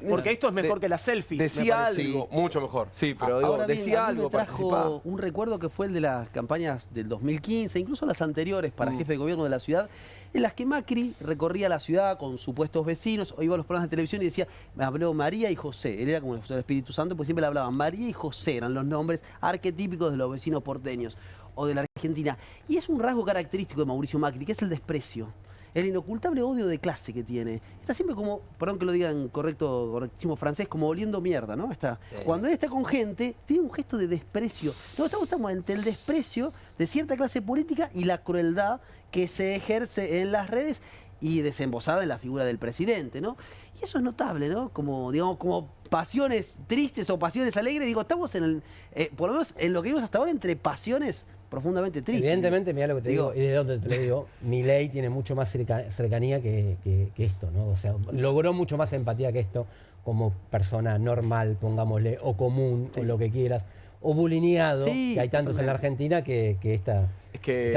¿no? Porque esto es mejor que las selfies. me Decía parece. algo, mucho mejor. Sí, pero digo, Ahora bien, decía a mí algo, me trajo participaba. un recuerdo que fue el de las campañas del 2015, incluso las anteriores para jefe de gobierno de la ciudad, en las que Macri recorría la ciudad con supuestos vecinos, o iba a los programas de televisión y decía, me habló María y José. Él era como el Espíritu Santo, pues siempre le hablaban María y José, eran los nombres arquetípicos de los vecinos porteños o de la Argentina. Y es un rasgo característico de Mauricio Macri, que es el desprecio. El inocultable odio de clase que tiene. Está siempre como, perdón que lo diga en correctísimo francés, como oliendo mierda, ¿no? Está. Sí. Cuando él está con gente, tiene un gesto de desprecio. No, estamos entre el desprecio de cierta clase política y la crueldad que se ejerce en las redes y desembosada en la figura del presidente, ¿no? Y eso es notable, ¿no? Como, digamos, como pasiones tristes o pasiones alegres. Digo, estamos en el, por lo menos en lo que vimos hasta ahora, entre pasiones profundamente tristes. Evidentemente, mira lo que te digo, y de dónde te lo digo, Milei tiene mucho más cercanía que esto, ¿no? O sea, logró mucho más empatía que esto como persona normal, pongámosle, o común, o lo que quieras, o bulineado, que hay tantos en la Argentina que esta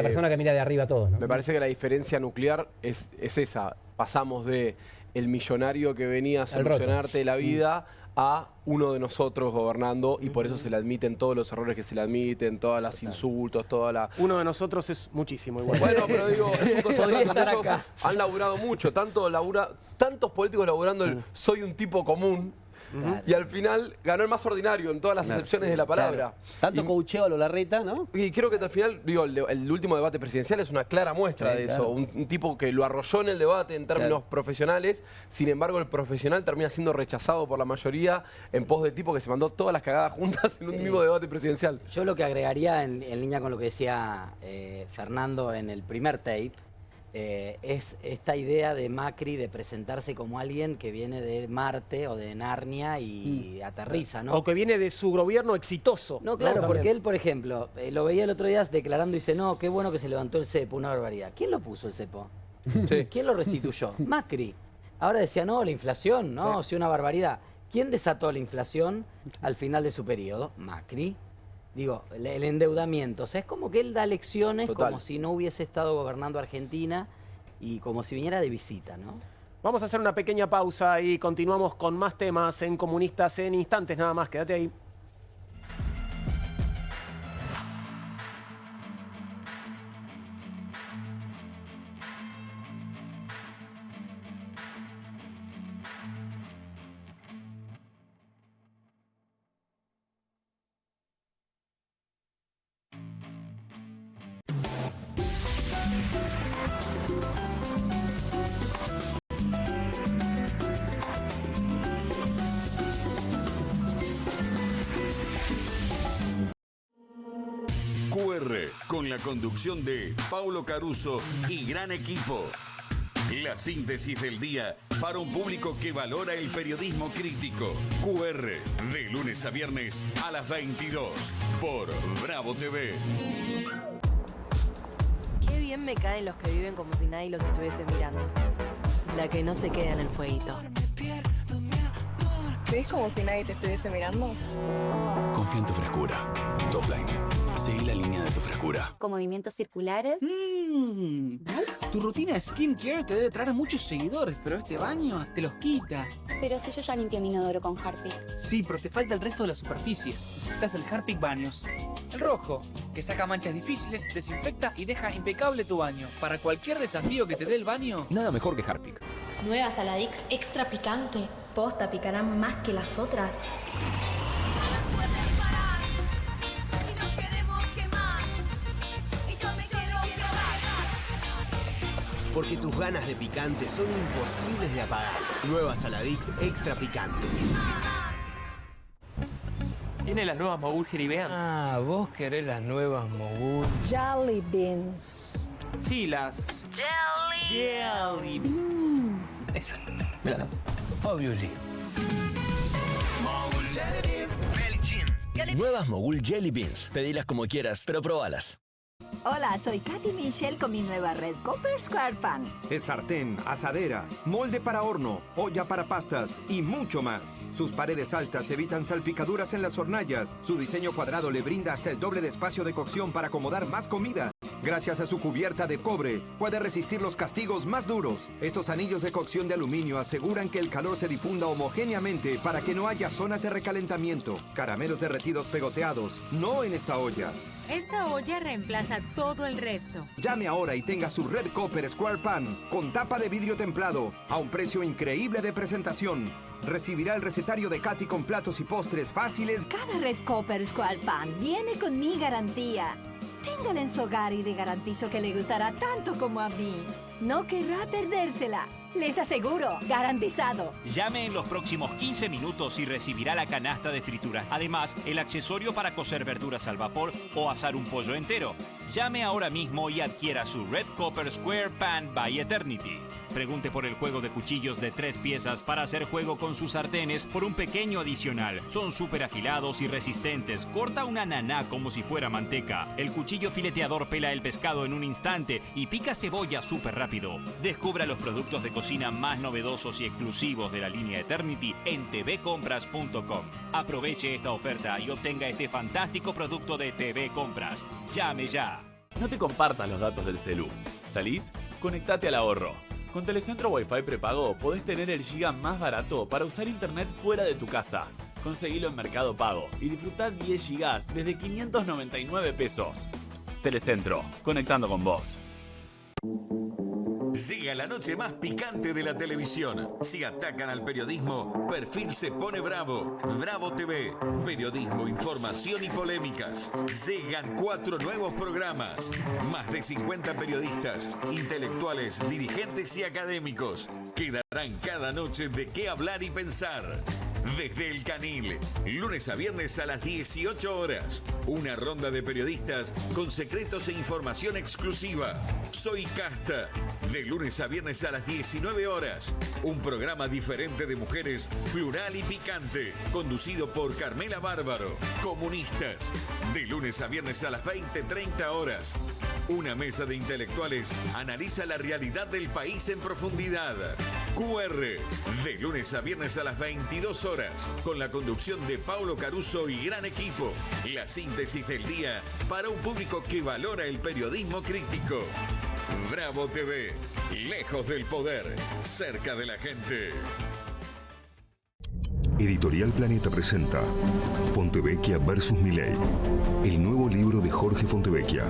persona que mira de arriba a todos, ¿no? Me parece que la diferencia nuclear es esa. Pasamos de el millonario que venía a solucionarte la vida a uno de nosotros gobernando y por eso se le admiten todos los errores que se le admiten, todos los insultos, toda la... Uno de nosotros es muchísimo igual. Bueno, pero digo, es un cosa Podría de estar ellos acá. han laburado mucho, tantos políticos laburando el soy un tipo común, Claro. Y al final ganó el más ordinario en todas las acepciones de la palabra. Tanto coacheo a lo Larreta, ¿no? Y creo que al final, digo, el último debate presidencial es una clara muestra de eso. Un tipo que lo arrolló en el debate en términos profesionales, sin embargo el profesional termina siendo rechazado por la mayoría en pos del tipo que se mandó todas las cagadas juntas en un mismo debate presidencial. Yo lo que agregaría en línea con lo que decía Fernando en el primer tape, es esta idea de Macri de presentarse como alguien que viene de Marte o de Narnia y aterriza, ¿no? O que viene de su gobierno exitoso. No, claro, ¿no? porque él, por ejemplo, lo veía el otro día declarando y dice, no, qué bueno que se levantó el cepo, una barbaridad. ¿Quién lo puso el cepo? Sí. ¿Quién lo restituyó? Macri. Ahora decía, no, la inflación, no, sí, una barbaridad. ¿Quién desató la inflación al final de su periodo? Macri. Digo, el endeudamiento. O sea, es como que él da lecciones como si no hubiese estado gobernando Argentina y como si viniera de visita, ¿no? Vamos a hacer una pequeña pausa y continuamos con más temas en Comunistas en instantes nada más. Quédate ahí. QR, con la conducción de Paulo Caruso y gran equipo. La síntesis del día para un público que valora el periodismo crítico. QR, de lunes a viernes a las 22 por Bravo TV. Qué bien me caen los que viven como si nadie los estuviese mirando. La que no se queda en el fueguito. ¿Ves como si nadie te estuviese mirando? Confía en tu frescura. Topline. Seguí la línea de tu frescura. Con movimientos circulares. Tu rutina de skincare te debe traer muchos seguidores, pero este baño te los quita. Pero si yo ya limpié mi inodoro con Harpic. Sí, pero te falta el resto de las superficies. Necesitas el Harpic Baños. El rojo, que saca manchas difíciles, desinfecta y deja impecable tu baño. Para cualquier desafío que te dé el baño, nada mejor que Harpic. Nueva Saladix extra picante. Posta, picarán más que las otras. Porque tus ganas de picante son imposibles de apagar. Nueva Saladix extra picante. Tiene las nuevas Mogul Jelly Beans. Ah, vos querés las nuevas Mogul. Jelly Beans. Sí, las... Jelly Beans. Esas. Me las das. Obviously. Nuevas Mogul Jelly Beans. Pedilas como quieras, pero probalas. Hola, soy Katy Michelle con mi nueva Red Copper Square Pan. Es sartén, asadera, molde para horno, olla para pastas y mucho más. Sus paredes altas evitan salpicaduras en las hornallas. Su diseño cuadrado le brinda hasta el doble de espacio de cocción para acomodar más comida. Gracias a su cubierta de cobre, puede resistir los castigos más duros. Estos anillos de cocción de aluminio aseguran que el calor se difunda homogéneamente para que no haya zonas de recalentamiento. Caramelos derretidos pegoteados, no en esta olla. Esta olla reemplaza todo el resto. Llame ahora y tenga su Red Copper Square Pan con tapa de vidrio templado a un precio increíble de presentación. Recibirá el recetario de Katy con platos y postres fáciles. Cada Red Copper Square Pan viene con mi garantía. Téngala en su hogar y le garantizo que le gustará tanto como a mí. No querrá perdérsela. Les aseguro, garantizado. Llame en los próximos 15 minutos y recibirá la canasta de fritura. Además, el accesorio para cocer verduras al vapor o asar un pollo entero. Llame ahora mismo y adquiera su Red Copper Square Pan by Eternity. Pregunte por el juego de cuchillos de 3 piezas para hacer juego con sus sartenes por un pequeño adicional. Son súper afilados y resistentes. Corta una naná como si fuera manteca. El cuchillo fileteador pela el pescado en un instante y pica cebolla súper rápido. Descubra los productos de cocina más novedosos y exclusivos de la línea Eternity en tvcompras.com. Aproveche esta oferta y obtenga este fantástico producto de TV Compras. Llame ya. No te compartas los datos del celu. ¿Salís? Conectate al ahorro. Con Telecentro Wi-Fi prepago podés tener el giga más barato para usar internet fuera de tu casa. Conseguilo en Mercado Pago y disfrutá 10 gigas desde 599 pesos. Telecentro, conectando con vos. Llega la noche más picante de la televisión. Si atacan al periodismo, Perfil se pone bravo. Bravo TV. Periodismo, información y polémicas. Llegan 4 nuevos programas. Más de 50 periodistas, intelectuales, dirigentes y académicos que darán cada noche de qué hablar y pensar. Desde El Canil, lunes a viernes a las 18 horas. Una ronda de periodistas con secretos e información exclusiva. Soy Casta. De lunes a viernes a las 19 horas. Un programa diferente de mujeres, plural y picante. Conducido por Carmela Bárbaro. Comunistas. De lunes a viernes a las 20:30 horas. Una mesa de intelectuales analiza la realidad del país en profundidad. QR. De lunes a viernes a las 22 horas. Con la conducción de Paulo Caruso y gran equipo. La síntesis del día para un público que valora el periodismo crítico. Bravo TV. Lejos del poder. Cerca de la gente. Editorial Planeta presenta Fontevecchia vs. Milei, el nuevo libro de Jorge Fontevecchia.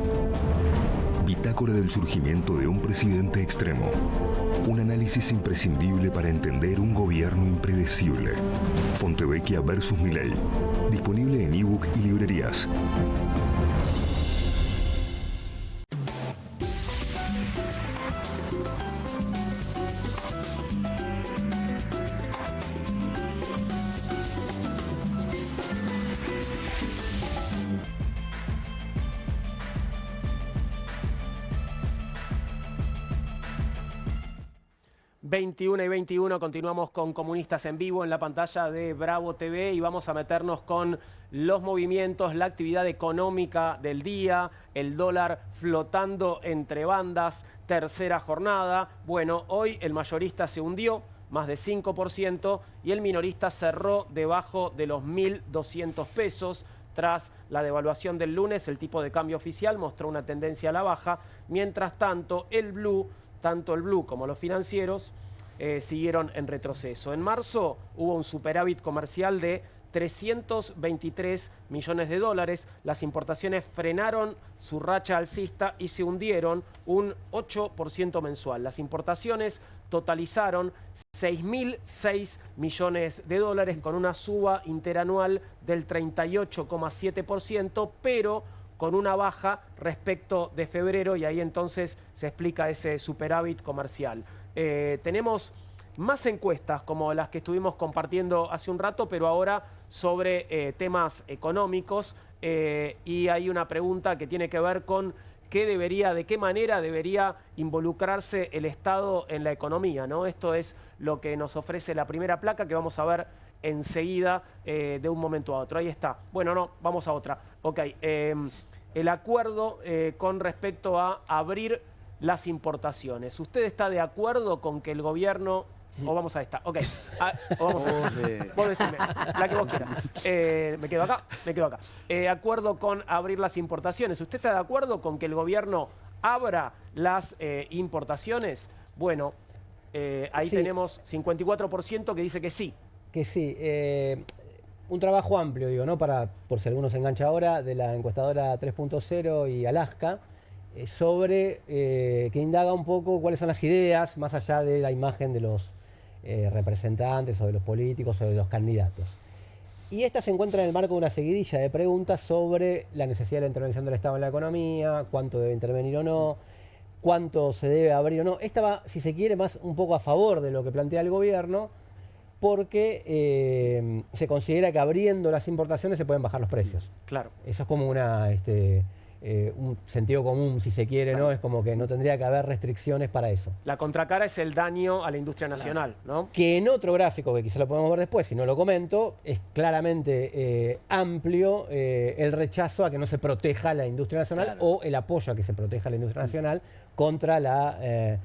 Bitácora del surgimiento de un presidente extremo. Un análisis imprescindible para entender un gobierno impredecible. Fontevecchia vs. Milei. Disponible en ebook y librerías. ...21 y 21, continuamos con Comunistas en Vivo en la pantalla de Bravo TV y vamos a meternos con los movimientos, la actividad económica del día, el dólar flotando entre bandas, tercera jornada. Bueno, hoy el mayorista se hundió más de 5% y el minorista cerró debajo de los 1.200 pesos. Tras la devaluación del lunes, el tipo de cambio oficial mostró una tendencia a la baja. Mientras tanto, tanto el blue como los financieros siguieron en retroceso. En marzo hubo un superávit comercial de 323 millones de dólares. Las importaciones frenaron su racha alcista y se hundieron un 8% mensual. Las importaciones totalizaron 6.006 millones de dólares con una suba interanual del 38,7%, pero con una baja respecto de febrero, y ahí entonces se explica ese superávit comercial. Tenemos más encuestas como las que estuvimos compartiendo hace un rato, pero ahora sobre temas económicos, y hay una pregunta que tiene que ver con de qué manera debería involucrarse el Estado en la economía, ¿no? Esto es lo que nos ofrece la primera placa que vamos a ver enseguida de un momento a otro. Ahí está. Bueno, no, vamos a otra. Ok. El acuerdo con respecto a abrir las importaciones. ¿Usted está de acuerdo con que el gobierno... O vamos a esta. Ok. O vamos a esta. Vos decime, la que vos quieras. Me quedo acá. Acuerdo con abrir las importaciones. ¿Usted está de acuerdo con que el gobierno abra las importaciones? Bueno, ahí sí. Tenemos 54% que dice que sí. Que sí. Un trabajo amplio, digo, ¿no? Por si alguno se engancha ahora, de la encuestadora 3.0 y Alaska, sobre que indaga un poco cuáles son las ideas, más allá de la imagen de los representantes o de los políticos o de los candidatos. Y esta se encuentra en el marco de una seguidilla de preguntas sobre la necesidad de la intervención del Estado en la economía, cuánto debe intervenir o no, cuánto se debe abrir o no. Esta va, si se quiere, más un poco a favor de lo que plantea el gobierno, porque se considera que abriendo las importaciones se pueden bajar los precios. Claro. Eso es como un sentido común, si se quiere, claro. ¿No? Es como que no tendría que haber restricciones para eso. La contracara es el daño a la industria nacional, claro. ¿No? Que en otro gráfico, que quizá lo podemos ver después, si no lo comento, es claramente amplio el rechazo a que no se proteja la industria nacional, claro. O el apoyo a que se proteja la industria nacional contra la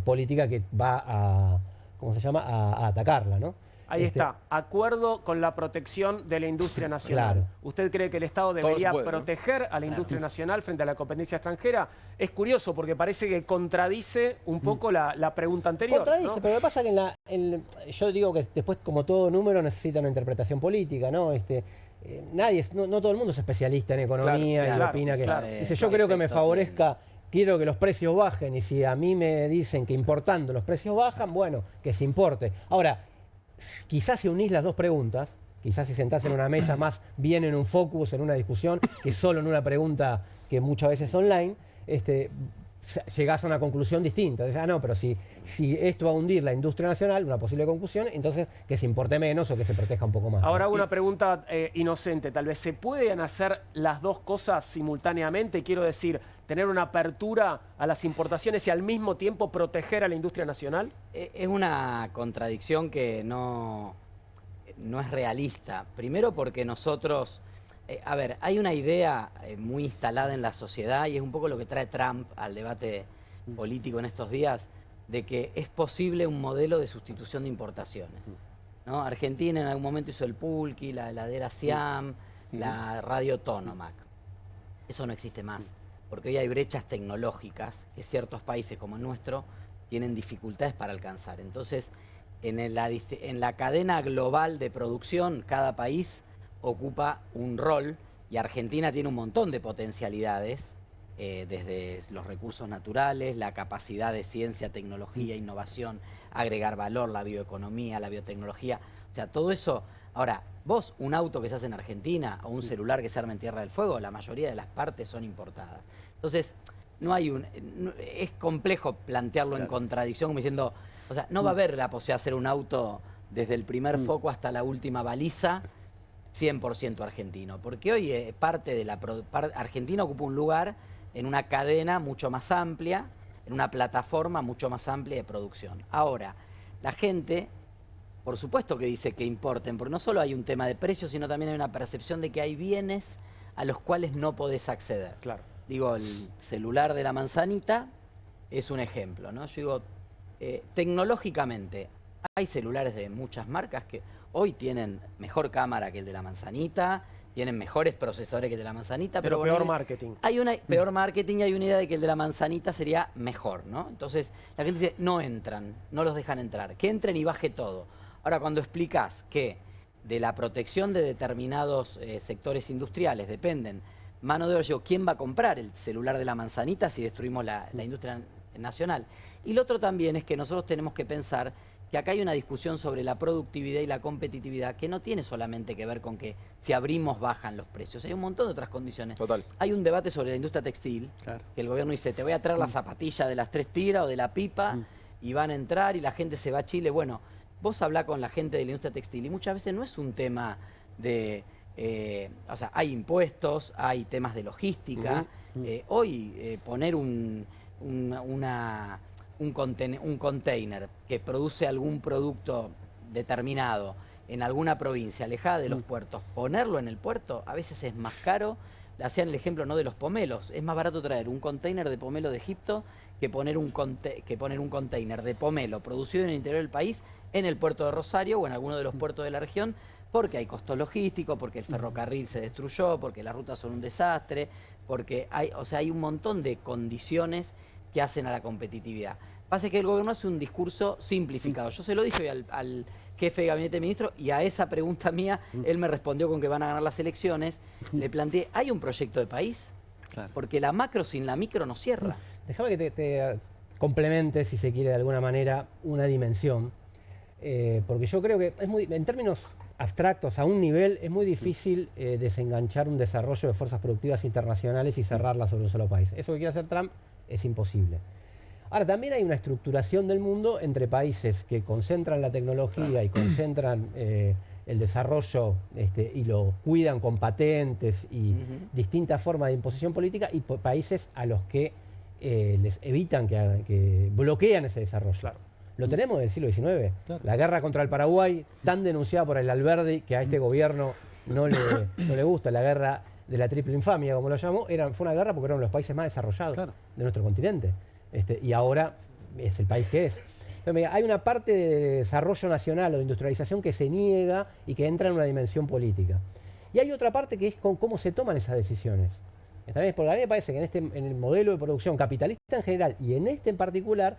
política que va a... ¿cómo se llama?, a atacarla, ¿no? Ahí está, acuerdo con la protección de la industria nacional. Claro. ¿Usted cree que el Estado debería proteger a la industria nacional frente a la competencia extranjera? Es curioso porque parece que contradice un poco la pregunta anterior. Contradice, ¿no? pero lo que pasa es que yo digo que después, como todo número, necesita una interpretación política, ¿no? No todo el mundo es especialista en economía, claro, y opina que... Claro, dice, yo creo que me favorezca quiero que los precios bajen y si a mí me dicen que importando los precios bajan, bueno, que se importe. Ahora, quizás si unís las dos preguntas, quizás si sentás en una mesa más bien en un focus, en una discusión, que solo en una pregunta que muchas veces online, llegás a una conclusión distinta. Dices, no, pero si esto va a hundir la industria nacional, una posible conclusión, entonces que se importe menos o que se proteja un poco más. Ahora hago una pregunta inocente, tal vez. ¿Se pueden hacer las dos cosas simultáneamente? Quiero decir, tener una apertura a las importaciones y al mismo tiempo proteger a la industria nacional. Es una contradicción que no es realista. Primero porque nosotros... a ver, hay una idea muy instalada en la sociedad y es un poco lo que trae Trump al debate político en estos días, de que es posible un modelo de sustitución de importaciones, ¿no? Argentina en algún momento hizo el Pulqui, la heladera Siam, la radio Tonomac. Eso no existe más, porque hoy hay brechas tecnológicas que ciertos países como el nuestro tienen dificultades para alcanzar. Entonces, en la cadena global de producción, cada país ocupa un rol y Argentina tiene un montón de potencialidades, desde los recursos naturales, la capacidad de ciencia, tecnología, innovación, agregar valor, la bioeconomía, la biotecnología, o sea, todo eso. Ahora, vos, un auto que se hace en Argentina o un celular que se arma en Tierra del Fuego, la mayoría de las partes son importadas. Entonces, es complejo plantearlo en contradicción, como diciendo, o sea, no va a haber la posibilidad de hacer un auto desde el primer foco hasta la última baliza 100% argentino, porque hoy Argentina ocupa un lugar en una cadena mucho más amplia, en una plataforma mucho más amplia de producción. Ahora, la gente, por supuesto que dice que importen, porque no solo hay un tema de precios, sino también hay una percepción de que hay bienes a los cuales no podés acceder. Claro. Digo, el celular de la manzanita es un ejemplo, ¿no? Yo digo, tecnológicamente, hay celulares de muchas marcas que hoy tienen mejor cámara que el de la manzanita, tienen mejores procesadores que el de la manzanita. Pero peor marketing. Hay peor marketing y hay una idea de que el de la manzanita sería mejor, ¿no? Entonces la gente dice, no entran, no los dejan entrar, que entren y baje todo. Ahora, cuando explicás que de la protección de determinados sectores industriales dependen mano de obra, yo, ¿quién va a comprar el celular de la manzanita si destruimos la industria nacional? Y lo otro también es que nosotros tenemos que pensar que acá hay una discusión sobre la productividad y la competitividad que no tiene solamente que ver con que si abrimos bajan los precios, hay un montón de otras condiciones. Total. Hay un debate sobre la industria textil, que el gobierno dice, te voy a traer la zapatilla de las 3 tiras o de la pipa y van a entrar y la gente se va a Chile. Bueno, vos hablá con la gente de la industria textil y muchas veces no es un tema de... o sea, hay impuestos, hay temas de logística. Hoy poner un container que produce algún producto determinado en alguna provincia alejada de los puertos, ponerlo en el puerto a veces es más caro. Hacían el ejemplo, ¿no?, de los pomelos. Es más barato traer un container de pomelo de Egipto que poner un container de pomelo producido en el interior del país en el puerto de Rosario o en alguno de los puertos de la región, porque hay costos logísticos, porque el ferrocarril se destruyó, porque las rutas son un desastre, porque hay un montón de condiciones que hacen a la competitividad. Pasa que el gobierno hace un discurso simplificado. Yo se lo dije al jefe de gabinete de ministros y a esa pregunta mía, él me respondió con que van a ganar las elecciones. Le planteé, ¿hay un proyecto de país? Claro. Porque la macro sin la micro no cierra. Déjame que te complemente, si se quiere de alguna manera, una dimensión. Porque yo creo que en términos abstractos, a un nivel, es muy difícil desenganchar un desarrollo de fuerzas productivas internacionales y cerrarlas sobre un solo país. Eso que quiere hacer Trump es imposible. Ahora, también hay una estructuración del mundo entre países que concentran la tecnología y concentran el desarrollo y lo cuidan con patentes y distintas formas de imposición política, y países a los que les evitan, que bloquean ese desarrollo. Claro. Lo tenemos del siglo XIX. Claro. La guerra contra el Paraguay, tan denunciada por el Alberdi, que a este gobierno no le gusta, la guerra de la triple infamia, como lo llamó, fue una guerra porque eran los países más desarrollados de nuestro continente. Y ahora es el país que es. Entonces, hay una parte de desarrollo nacional o de industrialización que se niega y que entra en una dimensión política. Y hay otra parte que es con cómo se toman esas decisiones. Porque a mí me parece que en el modelo de producción capitalista en general y en este en particular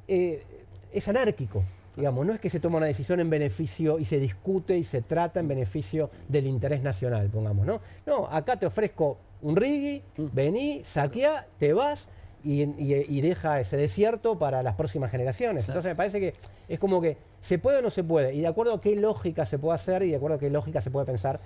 es anárquico. Digamos, no es que se toma una decisión en beneficio y se discute y se trata en beneficio del interés nacional, pongamos, ¿no? No, acá te ofrezco un rigui, vení, saqueá, te vas y deja ese desierto para las próximas generaciones. Entonces me parece que es como que se puede o no se puede, y de acuerdo a qué lógica se puede hacer y de acuerdo a qué lógica se puede pensar.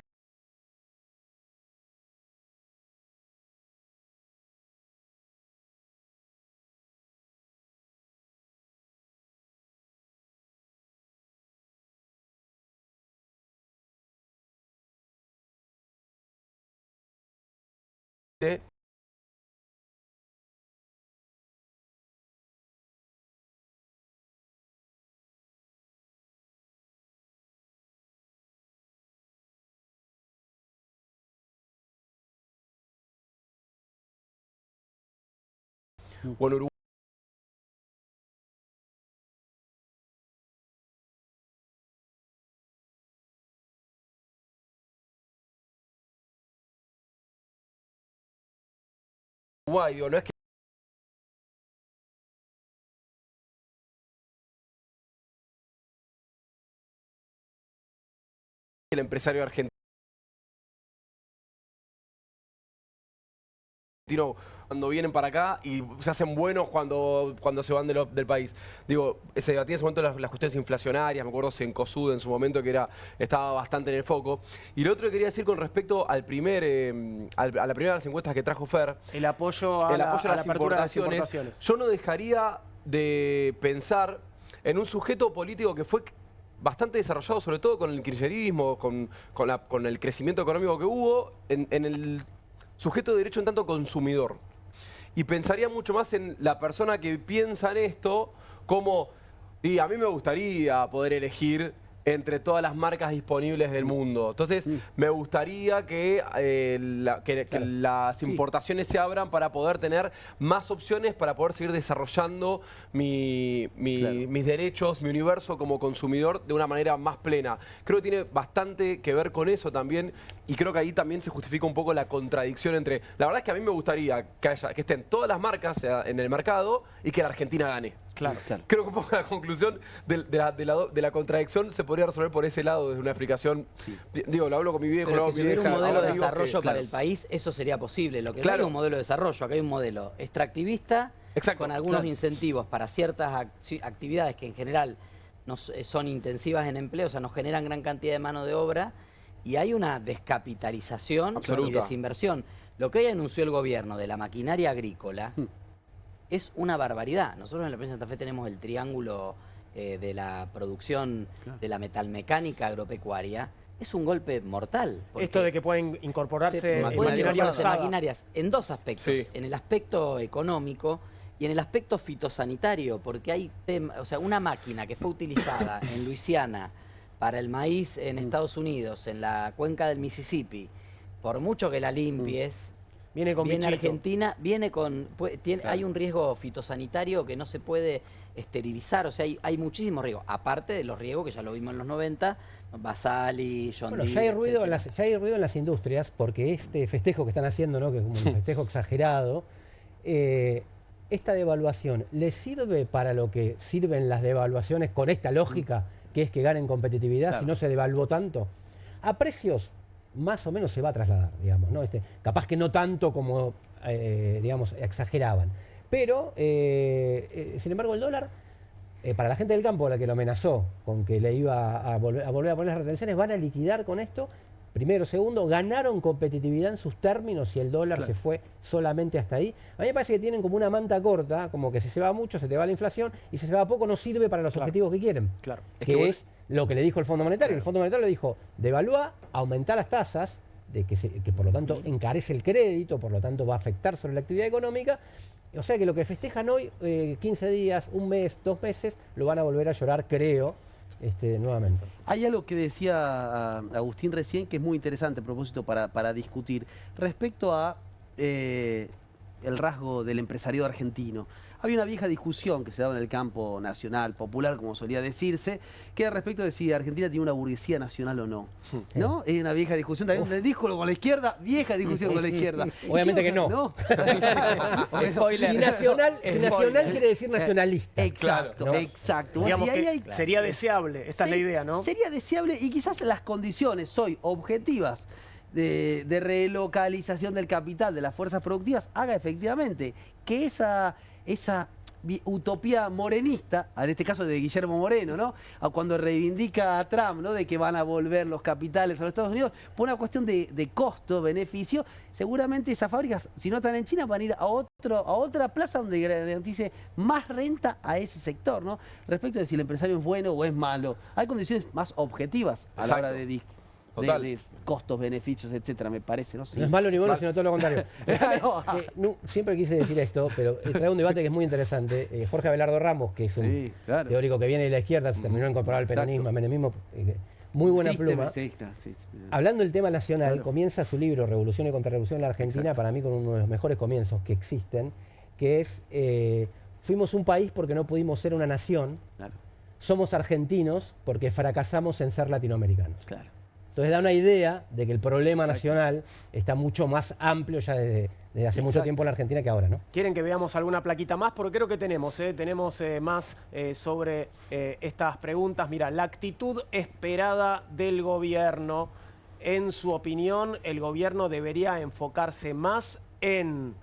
Bueno, Uruguay. Digo, no es que el empresario argentino cuando vienen para acá y se hacen buenos cuando se van del país. Digo, se debatía en ese momento las cuestiones inflacionarias, me acuerdo Cencosud en su momento que estaba bastante en el foco. Y lo otro que quería decir con respecto al a la primera de las encuestas que trajo Fer, el apoyo a las importaciones, yo no dejaría de pensar en un sujeto político que fue bastante desarrollado, sobre todo con el kirchnerismo, con el crecimiento económico que hubo, en el sujeto de derecho en tanto consumidor. Y pensaría mucho más en la persona que piensa en esto como, y a mí me gustaría poder elegir entre todas las marcas disponibles del mundo. Entonces, me gustaría que las importaciones se abran para poder tener más opciones, para poder seguir desarrollando mis derechos, mi universo como consumidor de una manera más plena. Creo que tiene bastante que ver con eso también, y creo que ahí también se justifica un poco la contradicción entre... La verdad es que a mí me gustaría que estén todas las marcas en el mercado y que la Argentina gane. Claro. Creo que un poco la conclusión de la contradicción se podría resolver por ese lado, desde una explicación. Digo, lo hablo con mi viejo, pero lo que hablo con mi si hubiera vieja. un modelo de ahora digo desarrollo que, para el país, eso sería posible. Lo que no hay es un modelo de desarrollo, acá hay un modelo extractivista con algunos incentivos para ciertas actividades que en general son intensivas en empleo, o sea, nos generan gran cantidad de mano de obra, y hay una descapitalización y desinversión. Lo que hoy anunció el gobierno de la maquinaria agrícola es una barbaridad. Nosotros en la provincia de Santa Fe tenemos el triángulo de la producción de la metalmecánica agropecuaria. Es un golpe mortal. Esto de que pueden incorporarse maquinarias en dos aspectos. En el aspecto económico y en el aspecto fitosanitario, porque hay una máquina que fue utilizada en Luisiana para el maíz en Estados Unidos, en la cuenca del Mississippi, por mucho que la limpies, viene a Argentina, hay un riesgo fitosanitario que no se puede esterilizar, o sea, hay muchísimos riesgos, aparte de los riesgos que ya lo vimos en los 90, Basali, John Deere, ya hay ruido en las industrias, porque este festejo que están haciendo, ¿no?, que es como un festejo exagerado, esta devaluación, ¿le sirve para lo que sirven las devaluaciones con esta lógica, que es que ganen competitividad si no se devaluó tanto? A precios más o menos se va a trasladar, digamos, ¿no? Capaz que no tanto como, digamos, exageraban. Pero, sin embargo, el dólar, para la gente del campo, a la que lo amenazó con que le iba a volver a poner las retenciones, van a liquidar con esto. Primero, segundo, ganaron competitividad en sus términos y el dólar se fue solamente hasta ahí. A mí me parece que tienen como una manta corta, como que si se va mucho se te va la inflación y si se va poco no sirve para los objetivos que quieren. Que es lo que le dijo el Fondo Monetario. El Fondo Monetario le dijo, devalúa, aumentar las tasas, que por lo tanto encarece el crédito, por lo tanto va a afectar sobre la actividad económica. O sea que lo que festejan hoy, 15 días, un mes, 2 meses, lo van a volver a llorar, creo, nuevamente. Hay algo que decía Agustín recién que es muy interesante a propósito para discutir respecto a el rasgo del empresariado argentino. Había una vieja discusión que se daba en el campo nacional, popular, como solía decirse, que era respecto de si Argentina tiene una burguesía nacional o no. ¿No? Es una vieja discusión también del disco con la izquierda, vieja discusión con la izquierda. Obviamente que no. Si nacional quiere decir nacionalista. Exacto, ¿no? exacto. Digamos que sería deseable, esta es la idea, ¿no? Sería deseable y quizás las condiciones hoy objetivas de relocalización del capital, de las fuerzas productivas, haga efectivamente que esa utopía morenista, en este caso de Guillermo Moreno, ¿no? Cuando reivindica a Trump, ¿no? De que van a volver los capitales a los Estados Unidos, por una cuestión de costo-beneficio, seguramente esas fábricas, si no están en China, van a ir a otra plaza donde garantice más renta a ese sector, ¿no? Respecto de si el empresario es bueno o es malo. Hay condiciones más objetivas a la hora de costos, beneficios, etcétera, me parece, ¿no? Sí. No es malo ni bueno, sino todo lo contrario. Claro. Siempre quise decir esto, pero trae un debate que es muy interesante. Jorge Abelardo Ramos, que es un teórico que viene de la izquierda, se terminó de incorporar al peronismo, al menemismo, muy buena pluma. Hablando del tema nacional, comienza su libro Revolución y Contrarrevolución en la Argentina, para mí con uno de los mejores comienzos que existen, que es fuimos un país porque no pudimos ser una nación, somos argentinos porque fracasamos en ser latinoamericanos. Entonces da una idea de que el problema nacional está mucho más amplio ya desde hace mucho tiempo en la Argentina que ahora, ¿no? ¿Quieren que veamos alguna plaquita más? Porque creo que tenemos más sobre estas preguntas. Mira, la actitud esperada del gobierno. En su opinión, el gobierno debería enfocarse más en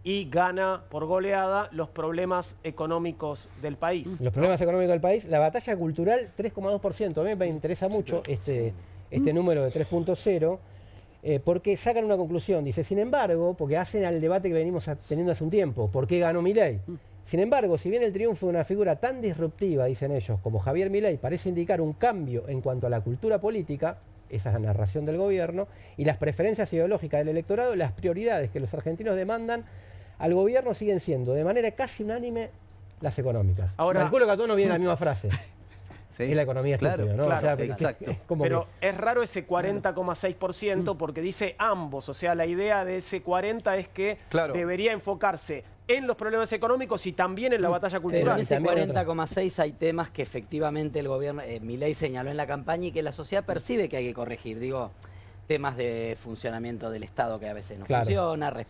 y gana por goleada los problemas económicos del país. Los problemas económicos del país, la batalla cultural 3,2%. A mí me interesa mucho este número de 3.0, porque sacan una conclusión. Dice, sin embargo, porque hacen al debate que venimos teniendo hace un tiempo, ¿por qué ganó Milei? Sin embargo, si bien el triunfo de una figura tan disruptiva, dicen ellos, como Javier Milei, parece indicar un cambio en cuanto a la cultura política, esa es la narración del gobierno, y las preferencias ideológicas del electorado, las prioridades que los argentinos demandan al gobierno siguen siendo, de manera casi unánime, las económicas. Ahora, calculo que a todos nos viene la misma frase. Es la economía estúpida, ¿no? Claro, o sea, exacto. Pero es raro ese 40,6% porque dice ambos. O sea, la idea de ese 40 es que debería enfocarse en los problemas económicos y también en la batalla cultural. Pero en ese 40,6 hay temas que efectivamente el gobierno, Milei señaló en la campaña y que la sociedad percibe que hay que corregir. Digo, temas de funcionamiento del Estado que a veces no funciona.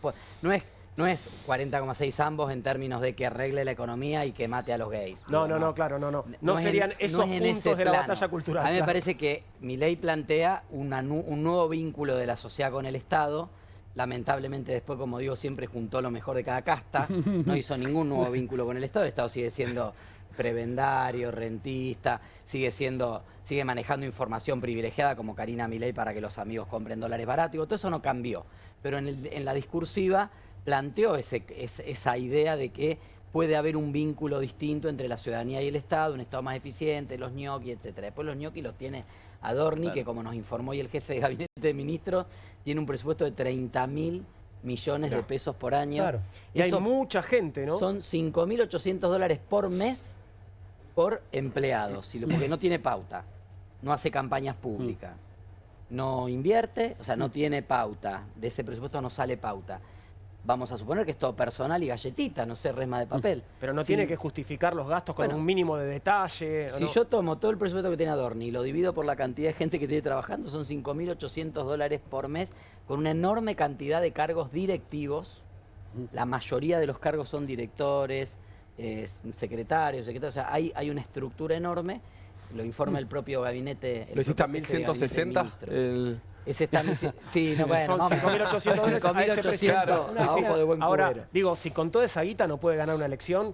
No es 40,6 ambos en términos de que arregle la economía y que mate a los gays. No serían esos puntos de la batalla cultural. A mí me parece que Milei plantea un nuevo vínculo de la sociedad con el Estado. Lamentablemente después, como digo, siempre juntó lo mejor de cada casta. No hizo ningún nuevo vínculo con el Estado. El Estado sigue siendo prebendario, rentista, sigue manejando información privilegiada como Karina Milei para que los amigos compren dólares baratos. Todo eso no cambió. Pero en la discursiva planteó esa idea de que puede haber un vínculo distinto entre la ciudadanía y el Estado, un Estado más eficiente, los ñoquis, etcétera. Después los ñoquis los tiene Adorni, que como nos informó hoy el jefe de gabinete de ministros, tiene un presupuesto de 30.000 millones de pesos por año. Y hay mucha gente, ¿no? Son 5.800 dólares por mes por empleado, porque no tiene pauta, no hace campañas públicas, no invierte, o sea, no tiene pauta, de ese presupuesto no sale pauta. Vamos a suponer que es todo personal y galletita, no sé, resma de papel. Pero no tiene que justificar los gastos con un mínimo de detalle. Si yo tomo todo el presupuesto que tiene Adorni y lo divido por la cantidad de gente que tiene trabajando, son 5.800 dólares por mes, con una enorme cantidad de cargos directivos. La mayoría de los cargos son directores, secretarios, o sea, hay una estructura enorme. Lo informa el propio gabinete. ¿Lo hiciste a 1.160? Ese está sí, no, bueno, son 5.800 dólares. 5.800 a ojo de buen cubero. Ahora, digo, si con toda esa guita no puede ganar una elección.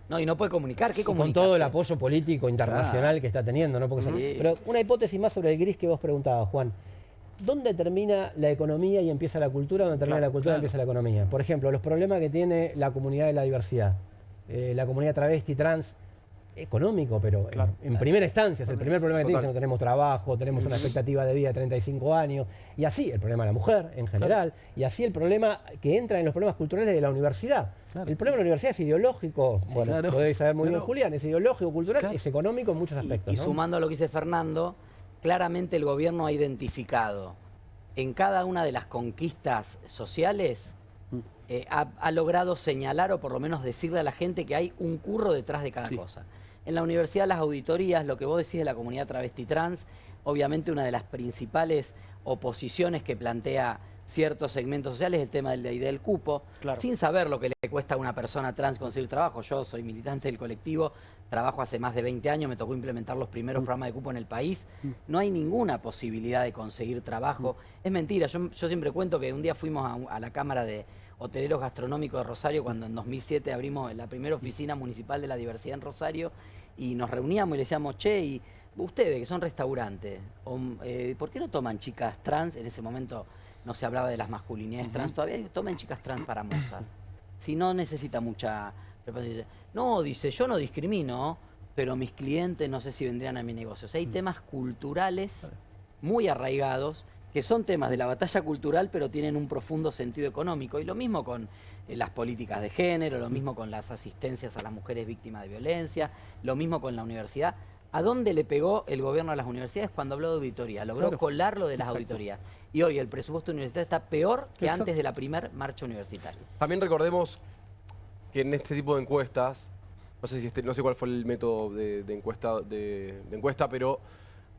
No, y no puede comunicar. ¿Qué comunica? Con todo el apoyo político internacional que está teniendo, ¿no? Pero una hipótesis más sobre el gris que vos preguntabas, Juan. ¿Dónde termina la economía y empieza la cultura? ¿Dónde termina la cultura y empieza la economía? Por ejemplo, los problemas que tiene la comunidad de la diversidad. La comunidad travesti, trans, económico, pero en primera instancia es el primer problema que tiene. No tenemos trabajo, tenemos una expectativa de vida de 35 años, y así el problema de la mujer en general, y así el problema que entra en los problemas culturales de la universidad. El problema de la universidad es ideológico, podéis saber muy bien, Julián, es ideológico, cultural, es económico en muchos aspectos. Y sumando a lo que dice Fernando, claramente el gobierno ha identificado en cada una de las conquistas sociales, ha logrado señalar o por lo menos decirle a la gente que hay un curro detrás de cada cosa. En la universidad las auditorías, lo que vos decís de la comunidad travesti trans, obviamente una de las principales oposiciones que plantea ciertos segmentos sociales, el tema de la idea del cupo, sin saber lo que le cuesta a una persona trans conseguir trabajo. Yo soy militante del colectivo, trabajo hace más de 20 años, me tocó implementar los primeros programas de cupo en el país. No hay ninguna posibilidad de conseguir trabajo. Es mentira, yo siempre cuento que un día fuimos a la Cámara de Hoteleros Gastronómicos de Rosario, cuando en 2007 abrimos la primera oficina municipal de la diversidad en Rosario, y nos reuníamos y le decíamos, che, y ustedes que son restaurantes, ¿por qué no toman chicas trans? En ese momento no se hablaba de las masculinidades trans, todavía tomen chicas trans para mozas. Si no necesita mucha... No, dice, yo no discrimino, pero mis clientes no sé si vendrían a mi negocio. O sea, hay temas culturales muy arraigados, que son temas de la batalla cultural, pero tienen un profundo sentido económico. Y lo mismo con las políticas de género, lo mismo con las asistencias a las mujeres víctimas de violencia, lo mismo con la universidad. ¿A dónde le pegó el gobierno a las universidades cuando habló de auditoría? Logró colar lo de las auditorías. Y hoy el presupuesto universitario está peor que antes de la primera marcha universitaria. También recordemos que en este tipo de encuestas, no sé cuál fue el método de encuesta, pero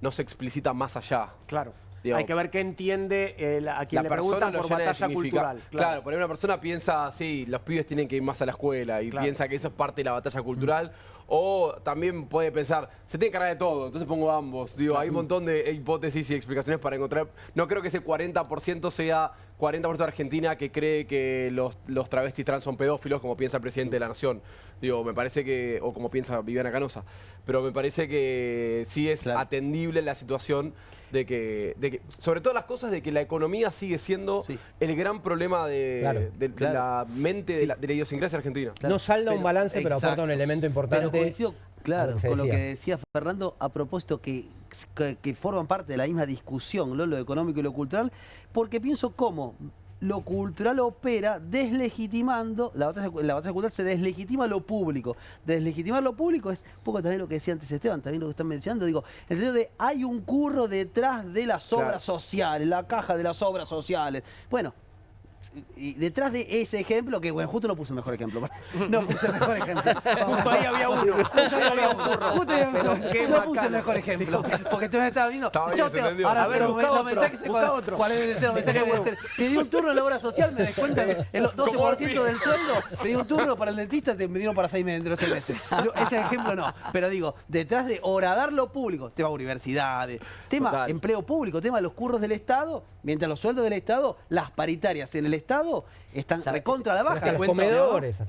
no se explicita más allá. Claro. Hay que ver qué entiende a quien le preguntan por batalla cultural. Claro, por ahí una persona piensa, sí, los pibes tienen que ir más a la escuela y piensa que eso es parte de la batalla cultural. O también puede pensar, se tiene que cargar de todo, entonces pongo ambos. Digo, hay un montón de hipótesis y explicaciones para encontrar. No creo que ese 40% sea 40% de Argentina que cree que los travestis trans son pedófilos, como piensa el presidente de la Nación. Digo, me parece que, o como piensa Viviana Canosa. Pero me parece que sí es atendible la situación de que, sobre todas las cosas, de que la economía sigue siendo el gran problema de la mente, de la idiosincrasia argentina. No salda un balance, pero aporta un elemento importante. Pero coincido, con lo que decía Fernando, a propósito que forman parte de la misma discusión, ¿no? Lo económico y lo cultural, porque pienso cómo lo cultural opera deslegitimando, la batalla cultural se deslegitima lo público. Deslegitimar lo público es un poco también lo que decía antes Esteban, también lo que están mencionando, digo, en el sentido de hay un curro detrás de las obras sociales, la caja de las obras sociales. Bueno, y detrás de ese ejemplo, que bueno, justo no puse el mejor ejemplo. No puse el mejor ejemplo. Justo ahí había uno. No puse el mejor ejemplo. Porque tú me estabas viendo. A ver, busca otro. Pedí un turno en la obra social, me descuentan el 12% del sueldo. Pedí un turno para el dentista, me dieron para 6 meses. Ese ejemplo no. Pero digo, detrás de horadar lo público, tema universidades, tema empleo público, tema de los curros del Estado, mientras los sueldos del Estado, las paritarias en el Estado están recontra la baja. Hasta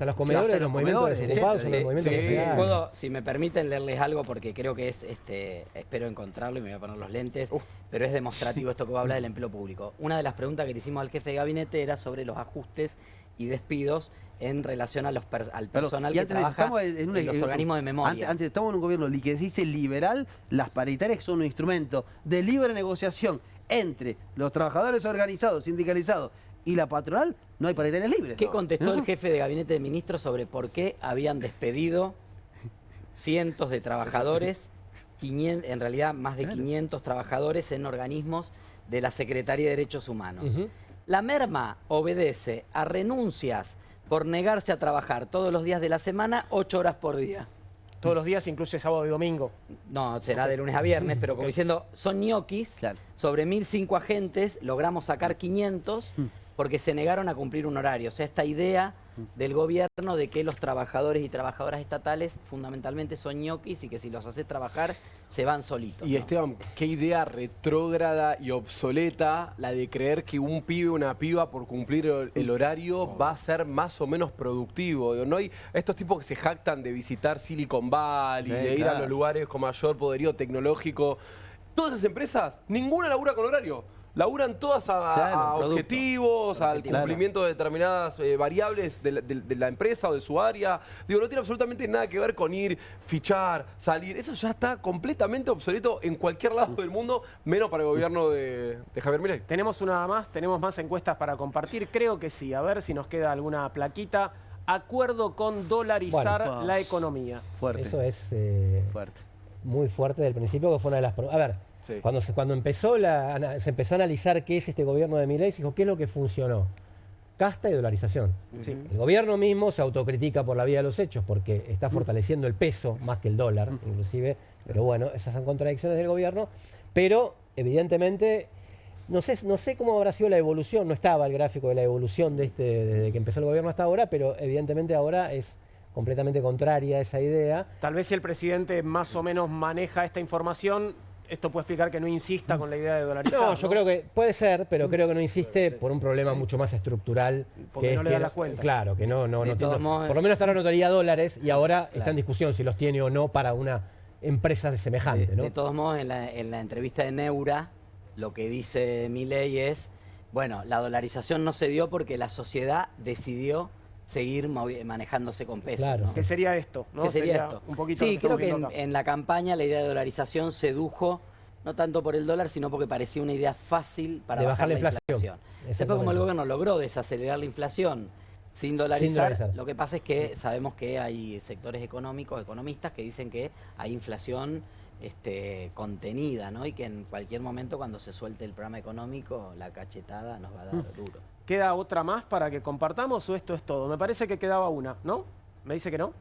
los comedores de los movimientos desocupados son los movimientos sociales. ¿Puedo, si me permiten, leerles algo? Porque creo que es, espero encontrarlo y me voy a poner los lentes, pero es demostrativo esto que va a hablar del empleo público. Una de las preguntas que le hicimos al jefe de gabinete era sobre los ajustes y despidos en relación a al personal que trabaja en los organismos de memoria. Antes estamos en un gobierno que se dice liberal, las paritarias son un instrumento de libre negociación entre los trabajadores organizados, sindicalizados, y la patronal. No hay paritarias libres. ¿Qué contestó el jefe de gabinete de ministros sobre por qué habían despedido cientos de trabajadores, en realidad más de 500 trabajadores en organismos de la Secretaría de Derechos Humanos? La merma obedece a renuncias por negarse a trabajar todos los días de la semana, 8 horas por día. Todos los días, incluye sábado y domingo. No, será de lunes a viernes, pero como diciendo, son ñoquis. Sobre 1.005 agentes logramos sacar 500 porque se negaron a cumplir un horario. O sea, esta idea del gobierno de que los trabajadores y trabajadoras estatales fundamentalmente son ñoquis y que si los haces trabajar se van solitos. Y Esteban, qué idea retrógrada y obsoleta la de creer que un pibe o una piba por cumplir el horario va a ser más o menos productivo. No hay estos tipos que se jactan de visitar Silicon Valley, de ir a los lugares con mayor poderío tecnológico. Todas esas empresas, ninguna labura con horario. Laburan todas a objetivos, al cumplimiento de determinadas variables de la empresa o de su área. Digo, no tiene absolutamente nada que ver con ir, fichar, salir. Eso ya está completamente obsoleto en cualquier lado del mundo, menos para el gobierno de Javier Milei. ¿Tenemos una más? ¿Tenemos más encuestas para compartir? Creo que sí. A ver si nos queda alguna plaquita. Acuerdo con dolarizar la economía. Fuerte. Eso es muy fuerte desde el principio, que fue una de las... A ver, cuando se empezó se empezó a analizar qué es este gobierno de Milei, se dijo, ¿qué es lo que funcionó? Casta y dolarización. El gobierno mismo se autocritica por la vía de los hechos, porque está fortaleciendo el peso más que el dólar, inclusive. Pero bueno, esas son contradicciones del gobierno. Pero, evidentemente, No sé cómo habrá sido la evolución, no estaba el gráfico de la evolución de desde que empezó el gobierno hasta ahora, pero evidentemente ahora es completamente contraria a esa idea. Tal vez si el presidente más o menos maneja esta información, esto puede explicar que no insista con la idea de dolarizar. No, yo creo que puede ser, pero creo que no insiste por un problema mucho más estructural. Porque que no es le que da la cuenta. Claro, que no De todos modos, por lo menos está la notaría dólares y ahora Claro. está en discusión si los tiene o no para una empresa de semejante, ¿no? De todos modos, en la entrevista de Neura, lo que dice Milei es, bueno, la dolarización no se dio porque la sociedad decidió seguir manejándose con pesos. Claro. ¿no? ¿Qué sería esto? ¿no? ¿Qué sería esto? Un poquito Sí, lo estamos creo que viendo acá. en la campaña la idea de dolarización sedujo, no tanto por el dólar, sino porque parecía una idea fácil para De bajar la inflación. inflación. Después, como Exactamente. el gobierno logró desacelerar la inflación sin dolarizar, dolarizar. lo que pasa es que sabemos que hay sectores económicos, economistas, que dicen que hay inflación contenida, ¿no? Y que en cualquier momento, cuando se suelte el programa económico, la cachetada nos va a dar duro. ¿Queda otra más para que compartamos o esto es todo? Me parece que quedaba una, ¿no? ¿Me dice que no?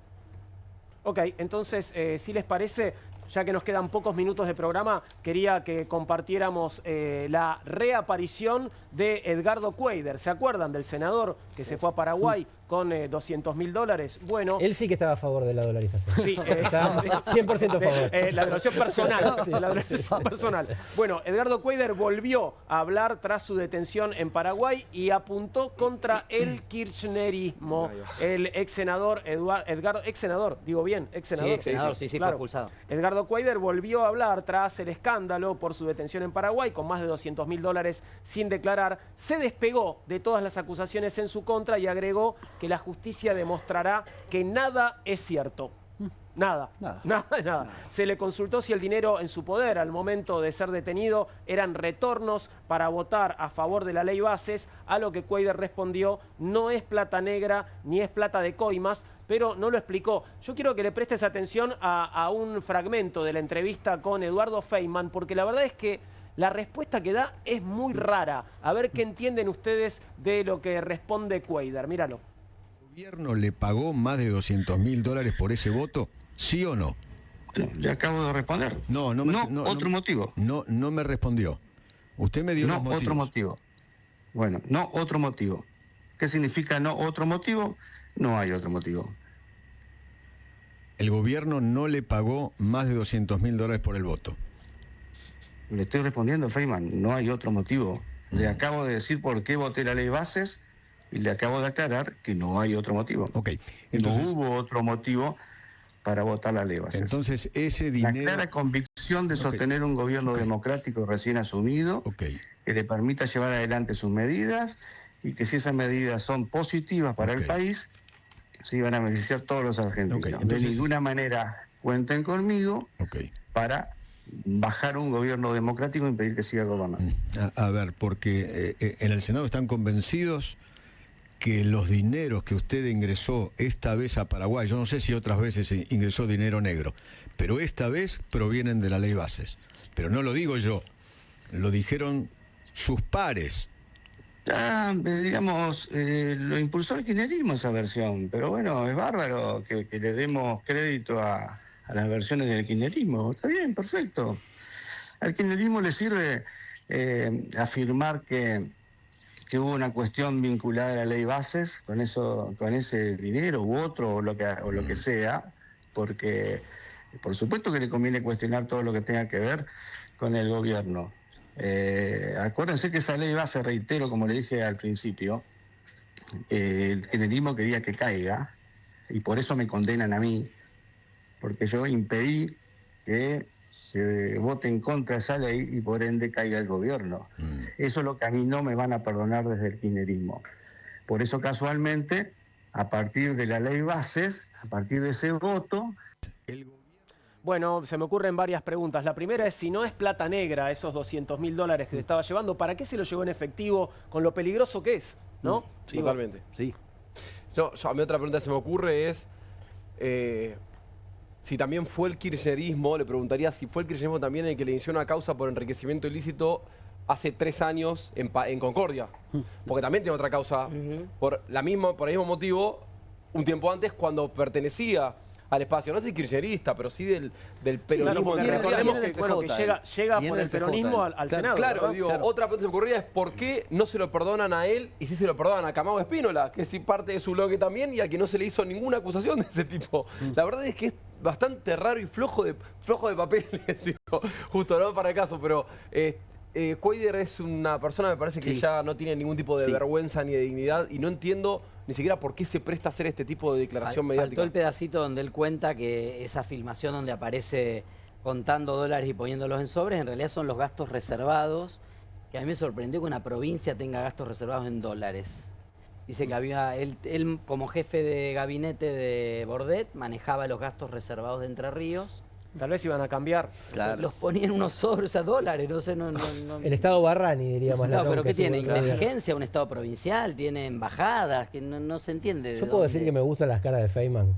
Ok, entonces, si les parece, ya que nos quedan pocos minutos de programa, quería que compartiéramos la reaparición de Edgardo Cuéllar. ¿Se acuerdan del senador que se fue a Paraguay con $200.000? Bueno, Él sí que estaba a favor de la dolarización. sí, Está 100% a favor. la delación personal. Sí. La delación personal. Bueno, Edgardo Cuéllar volvió a hablar tras su detención en Paraguay y apuntó contra el kirchnerismo. El ex senador Edgardo, ex senador, digo bien, ex senador. Sí, ex senador, sí, fue claro. expulsado. Edgardo Cuéllar volvió a hablar tras el escándalo por su detención en Paraguay con más de $200.000 sin declarar. Se despegó de todas las acusaciones en su contra y agregó que la justicia demostrará que nada es cierto. Nada. Se le consultó si el dinero en su poder al momento de ser detenido eran retornos para votar a favor de la ley Bases, a lo que Cuéllar respondió: no es plata negra ni es plata de coimas, pero no lo explicó. Yo quiero que le prestes atención a un fragmento de la entrevista con Eduardo Feynman, porque la verdad es que la respuesta que da es muy rara. A ver qué entienden ustedes de lo que responde Cuéllar. Míralo. ¿El gobierno le pagó más de $200.000 por ese voto? ¿Sí o no? Le acabo de responder. No motivo. No me respondió. Usted me dio los motivos. Otro motivo. Bueno, no otro motivo. ¿Qué significa no otro motivo? No hay otro motivo. El gobierno no le pagó más de $200.000 por el voto. Le estoy respondiendo, Feynman, no hay otro motivo. Le acabo de decir por qué voté la ley Bases y le acabo de aclarar que no hay otro motivo. Entonces, no hubo otro motivo para votar la ley Bases. Entonces, ese dinero... La clara convicción de sostener un gobierno democrático recién asumido, que le permita llevar adelante sus medidas y que si esas medidas son positivas para el país, se van a beneficiar todos los argentinos. Entonces, de ninguna manera cuenten conmigo para bajar un gobierno democrático e impedir que siga gobernando. A ver, porque en el Senado están convencidos que los dineros que usted ingresó esta vez a Paraguay, yo no sé si otras veces ingresó dinero negro, pero esta vez provienen de la ley Bases. Pero no lo digo yo, lo dijeron sus pares. Ya, digamos, lo impulsó el kirchnerismo esa versión, pero bueno, es bárbaro que le demos crédito a las versiones del kirchnerismo. Está bien, perfecto. Al kirchnerismo le sirve afirmar que hubo una cuestión vinculada a la ley Bases con ese dinero u otro o lo que sea, porque por supuesto que le conviene cuestionar todo lo que tenga que ver con el gobierno. Acuérdense que esa ley Bases, reitero, como le dije al principio, el kirchnerismo quería que caiga y por eso me condenan a mí, porque yo impedí que se vote en contra de esa ley y por ende caiga el gobierno. Eso es lo que a mí no me van a perdonar desde el kirchnerismo. Por eso casualmente, a partir de la ley Bases, a partir de ese voto... Bueno, se me ocurren varias preguntas. La primera es si no es plata negra esos $200.000 que le estaba llevando, ¿para qué se lo llevó en efectivo con lo peligroso que es? ¿No? Sí, totalmente. Sí. A mí otra pregunta que se me ocurre es... si también fue el kirchnerismo, le preguntaría si fue el kirchnerismo también el que le inició una causa por enriquecimiento ilícito hace 3 años en Concordia. Porque también tiene otra causa por el mismo motivo, un tiempo antes, cuando pertenecía al espacio. No sé si kirchnerista, pero sí del peronismo. Claro, porque recordemos que, bueno, que llega por el peronismo al Senado. Claro, ¿verdad? digo, otra pregunta que se me ocurría es por qué no se lo perdonan a él y sí se lo perdonan a Camao Espínola, que es parte de su bloque también y al que no se le hizo ninguna acusación de ese tipo. La verdad es que es bastante raro y flojo de papeles, digo, justo no para el caso, pero Cuéllar es una persona, me parece que ya no tiene ningún tipo de vergüenza ni de dignidad y no entiendo ni siquiera por qué se presta a hacer este tipo de declaración mediática. Faltó el pedacito donde él cuenta que esa filmación donde aparece contando dólares y poniéndolos en sobres, en realidad son los gastos reservados, que a mí me sorprendió que una provincia tenga gastos reservados en dólares. Dice que había él como jefe de gabinete de Bordet manejaba los gastos reservados de Entre Ríos. Tal vez iban a cambiar. Claro. Los ponían unos sobres a dólares, no sé, no. El Estado Barrani, diríamos. No, pero ¿qué tiene? ¿Inteligencia? ¿Un Estado provincial? ¿Tiene embajadas? Que no se entiende. Yo puedo decir que me gustan las caras de Feynman.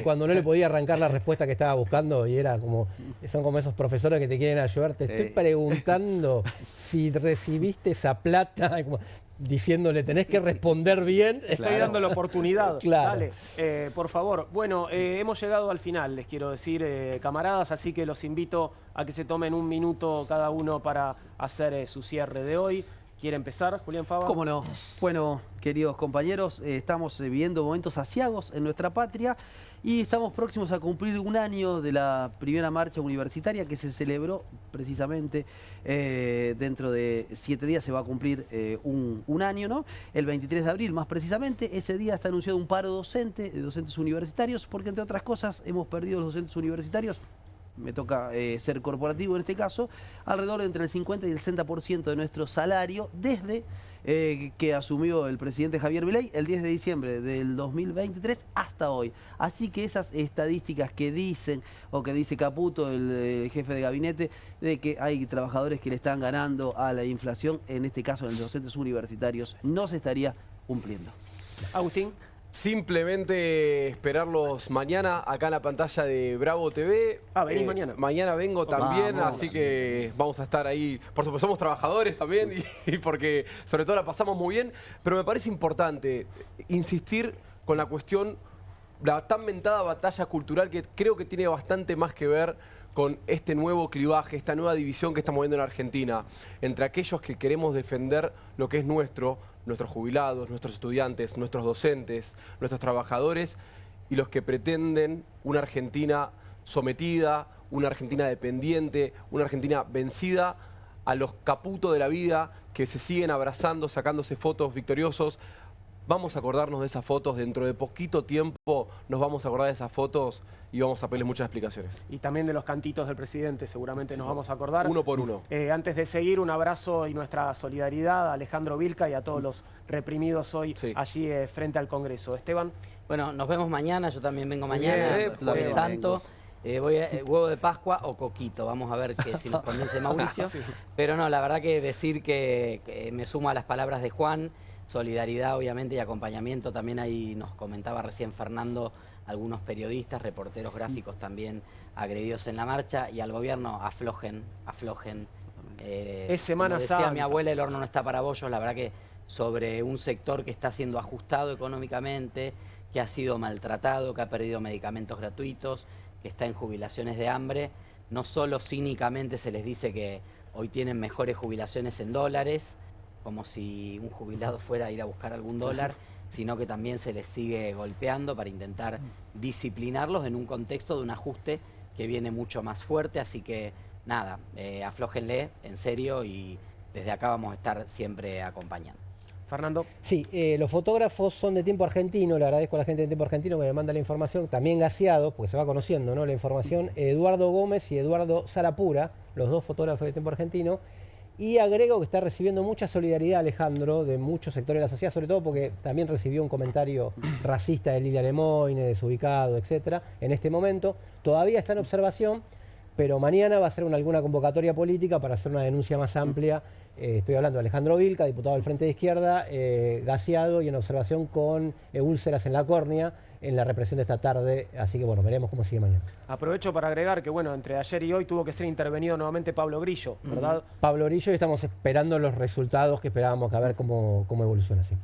Cuando no le podía arrancar la respuesta que estaba buscando y era como, son como esos profesores que te quieren ayudar. Te estoy preguntando si recibiste esa plata. Como, diciéndole, tenés que responder bien. Estoy dando la oportunidad. Claro. Dale, por favor. Bueno, hemos llegado al final, les quiero decir, camaradas, así que los invito a que se tomen un minuto cada uno para hacer su cierre de hoy. ¿Quiere empezar, Julián Fava? ¿Cómo no? Bueno, queridos compañeros, estamos viviendo momentos aciagos en nuestra patria y estamos próximos a cumplir un año de la primera marcha universitaria que se celebró precisamente dentro de 7 días se va a cumplir un año, ¿no? El 23 de abril más precisamente. Ese día está anunciado un paro docente de docentes universitarios porque entre otras cosas hemos perdido los docentes universitarios. Me toca ser corporativo en este caso, alrededor de entre el 50 y el 60% de nuestro salario desde que asumió el presidente Javier Milei el 10 de diciembre del 2023 hasta hoy. Así que esas estadísticas que dicen, o que dice Caputo, el jefe de gabinete, de que hay trabajadores que le están ganando a la inflación, en este caso en los docentes universitarios, no se estaría cumpliendo. Agustín. Simplemente esperarlos mañana acá en la pantalla de Bravo TV. ¿Venís mañana? Mañana vengo también, Vamos. así que vamos a estar ahí. Por supuesto, somos trabajadores también y porque sobre todo la pasamos muy bien. Pero me parece importante insistir con la cuestión, la tan mentada batalla cultural que creo que tiene bastante más que ver con este nuevo clivaje, esta nueva división que estamos viendo en Argentina, entre aquellos que queremos defender lo que es nuestros jubilados, nuestros estudiantes, nuestros docentes, nuestros trabajadores, y los que pretenden una Argentina sometida, una Argentina dependiente, una Argentina vencida a los Caputo de la vida que se siguen abrazando, sacándose fotos victoriosos. Vamos a acordarnos de esas fotos, dentro de poquito tiempo nos vamos a acordar de esas fotos y vamos a pedirles muchas explicaciones. Y también de los cantitos del presidente, seguramente nos vamos a acordar. Uno por uno. Antes de seguir, un abrazo y nuestra solidaridad a Alejandro Vilca y a todos los reprimidos hoy allí frente al Congreso. Esteban. Bueno, nos vemos mañana, yo también vengo mañana, Jueves Santo. Voy a huevo de Pascua o coquito, vamos a ver si nos convence Mauricio. Sí. Pero no, la verdad que decir que me sumo a las palabras de Juan. Solidaridad, obviamente, y acompañamiento. También ahí nos comentaba recién Fernando, algunos periodistas, reporteros gráficos también agredidos en la marcha. Y al gobierno, aflojen. Es Semana Santa. Decía mi abuela, el horno no está para bollos. La verdad que sobre un sector que está siendo ajustado económicamente, que ha sido maltratado, que ha perdido medicamentos gratuitos, que está en jubilaciones de hambre, no solo cínicamente se les dice que hoy tienen mejores jubilaciones en dólares, como si un jubilado fuera a ir a buscar algún dólar, sino que también se les sigue golpeando para intentar disciplinarlos en un contexto de un ajuste que viene mucho más fuerte. Así que nada, aflójenle, en serio, y desde acá vamos a estar siempre acompañando. Fernando. Sí, los fotógrafos son de Tiempo Argentino, le agradezco a la gente de Tiempo Argentino que me manda la información, también gaseado, porque se va conociendo, ¿no?, la información, Eduardo Gómez y Eduardo Salapura, los dos fotógrafos de Tiempo Argentino. Y agrego que está recibiendo mucha solidaridad, Alejandro, de muchos sectores de la sociedad, sobre todo porque también recibió un comentario racista de Lilia Lemoyne, desubicado, etcétera, en este momento. Todavía está en observación, pero mañana va a ser alguna convocatoria política para hacer una denuncia más amplia. Estoy hablando de Alejandro Vilca, diputado del Frente de Izquierda, gaseado y en observación con úlceras en la córnea, en la represión de esta tarde, así que bueno, veremos cómo sigue mañana. Aprovecho para agregar que bueno, entre ayer y hoy tuvo que ser intervenido nuevamente Pablo Grillo, ¿verdad? Pablo Grillo, y estamos esperando los resultados que esperábamos, a ver cómo evoluciona así.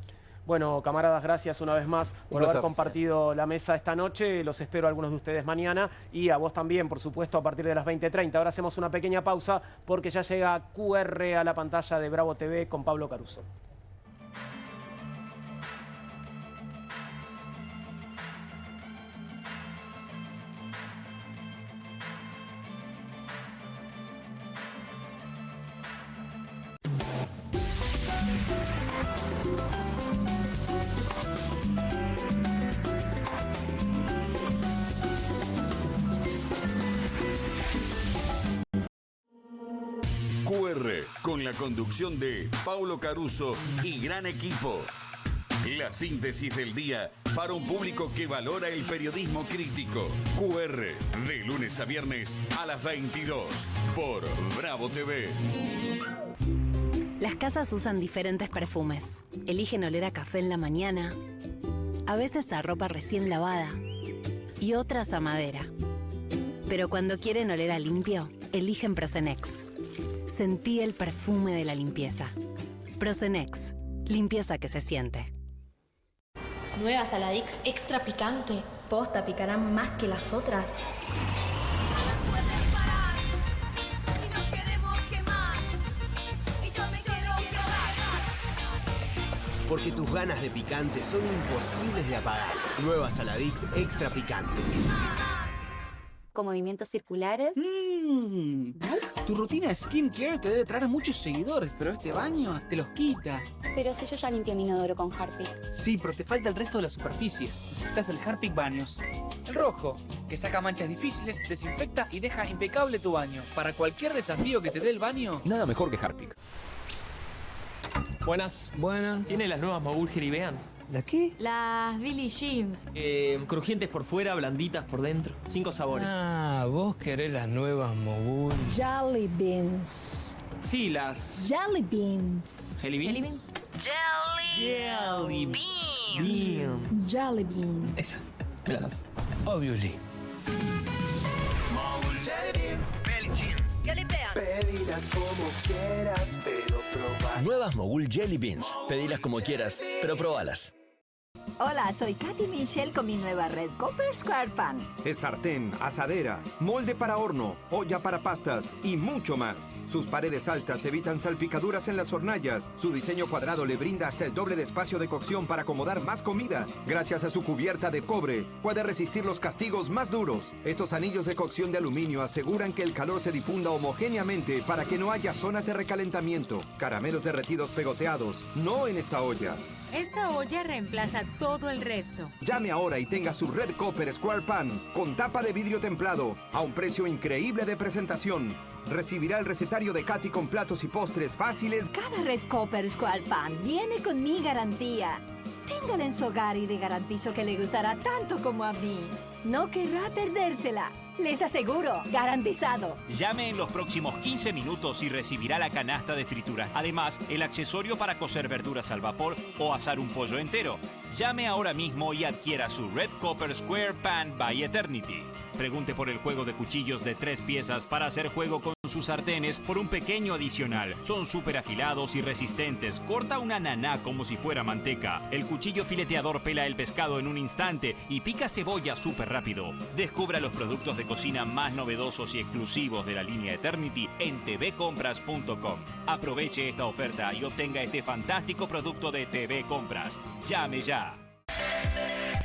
Bueno, camaradas, gracias una vez más por haber compartido la mesa esta noche. Los espero a algunos de ustedes mañana y a vos también, por supuesto, a partir de las 20:30. Ahora hacemos una pequeña pausa porque ya llega QR a la pantalla de Bravo TV con Pablo Caruso. QR, con la conducción de Paulo Caruso y gran equipo. La síntesis del día para un público que valora el periodismo crítico. QR, de lunes a viernes a las 22 por Bravo TV. Las casas usan diferentes perfumes. Eligen oler a café en la mañana, a veces a ropa recién lavada y otras a madera. Pero cuando quieren oler a limpio, eligen Prosenex. Sentí el perfume de la limpieza. Prosenex, limpieza que se siente. Nueva Saladix extra picante. Posta, picarán más que las otras. Porque tus ganas de picante son imposibles de apagar. Nueva Saladix extra picante. Con movimientos circulares. Tu rutina de skincare te debe traer muchos seguidores, pero este baño te los quita. Pero si yo ya limpié mi inodoro con Harpic. Sí, pero te falta el resto de las superficies. Necesitas el Harpic Baños. El rojo, que saca manchas difíciles, desinfecta y deja impecable tu baño. Para cualquier desafío que te dé el baño, Nada mejor que Harpic. Buenas. Tiene las nuevas Mogul Jerry Beans. ¿La qué? Las Billie Jeans. Crujientes por fuera, blanditas por dentro. 5 sabores. Ah, vos querés las nuevas Mogul. Jelly beans. Sí, las... Jelly beans. Jelly Beans. Jelly Beans. Jelly beans. Esas. Me las das. Obviously. Pedilas como quieras, pero proba. Nuevas Mogul Jelly Beans. Pedilas como quieras, pero probalas. Hola, soy Katy Michelle con mi nueva Red Copper Square Pan. Es sartén, asadera, molde para horno, olla para pastas y mucho más. Sus paredes altas evitan salpicaduras en las hornallas. Su diseño cuadrado le brinda hasta el doble de espacio de cocción para acomodar más comida. Gracias a su cubierta de cobre, puede resistir los castigos más duros. Estos anillos de cocción de aluminio aseguran que el calor se difunda homogéneamente para que no haya zonas de recalentamiento. Caramelos derretidos pegoteados, no en esta olla. Esta olla reemplaza todo el resto. Llame ahora y tenga su Red Copper Square Pan con tapa de vidrio templado a un precio increíble de presentación. Recibirá el recetario de Katy con platos y postres fáciles. Cada Red Copper Square Pan viene con mi garantía. Téngala en su hogar y le garantizo que le gustará tanto como a mí. No querrá perdérsela. Les aseguro, garantizado. Llame en los próximos 15 minutos y recibirá la canasta de fritura. Además, el accesorio para cocer verduras al vapor o asar un pollo entero. Llame ahora mismo y adquiera su Red Copper Square Pan by Eternity. Pregunte por el juego de cuchillos de 3 piezas para hacer juego con sus sartenes por un pequeño adicional. Son súper afilados y resistentes. Corta una naná como si fuera manteca. El cuchillo fileteador pela el pescado en un instante y pica cebolla súper rápido. Descubra los productos de cocina más novedosos y exclusivos de la línea Eternity en tvcompras.com. Aproveche esta oferta y obtenga este fantástico producto de TV Compras. Llame ya.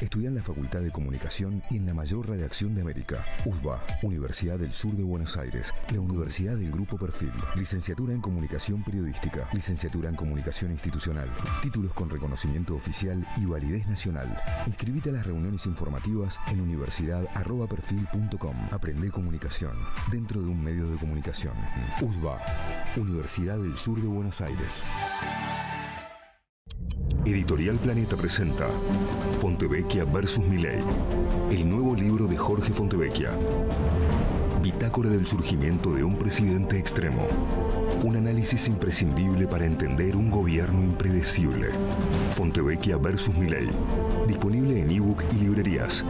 Estudia en la Facultad de Comunicación y en la mayor redacción de América. USBA, Universidad del Sur de Buenos Aires. La Universidad del Grupo Perfil. Licenciatura en Comunicación Periodística. Licenciatura en Comunicación Institucional. Títulos con reconocimiento oficial y validez nacional. Inscribite a las reuniones informativas en universidad@perfil.com. Aprende comunicación dentro de un medio de comunicación. USBA, Universidad del Sur de Buenos Aires. Editorial Planeta presenta Fontevecchia vs. Milei, el nuevo libro de Jorge Fontevecchia. Bitácora del surgimiento de un presidente extremo. Un análisis imprescindible para entender un gobierno impredecible. Fontevecchia vs. Milei. Disponible en ebook y librerías.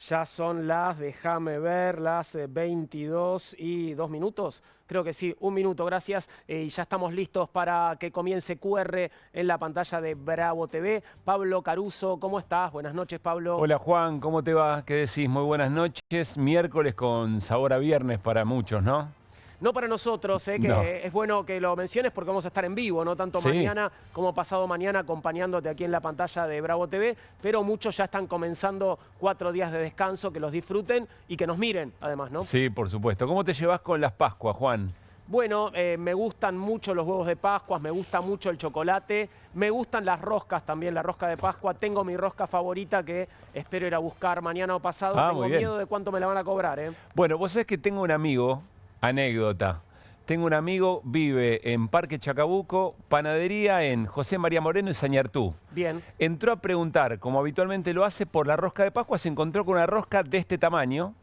Ya son déjame ver, las 22 y 2 minutos. Creo que sí, 1 minuto, gracias. Y ya estamos listos para que comience QR en la pantalla de Bravo TV. Pablo Caruso, ¿cómo estás? Buenas noches, Pablo. Hola, Juan, ¿cómo te va? ¿Qué decís? Muy buenas noches. Miércoles con sabor a viernes para muchos, ¿no? No para nosotros, que No. es bueno que lo menciones porque vamos a estar en vivo, no tanto Sí. mañana como pasado mañana acompañándote aquí en la pantalla de Bravo TV, pero muchos ya están comenzando 4 días de descanso, que los disfruten y que nos miren además, ¿no? Sí, por supuesto. ¿Cómo te llevas con las Pascuas, Juan? Bueno, me gustan mucho los huevos de Pascua, me gusta mucho el chocolate, me gustan las roscas también, la rosca de Pascua. Tengo mi rosca favorita que espero ir a buscar mañana o pasado. Tengo muy bien. miedo de cuánto me la van a cobrar, ¿eh? Bueno, vos sabés que tengo un amigo, anécdota. Tengo un amigo, vive en Parque Chacabuco, panadería en José María Moreno y Sañartú. Bien. Entró a preguntar, como habitualmente lo hace, por la rosca de Pascua, se encontró con una rosca de este tamaño,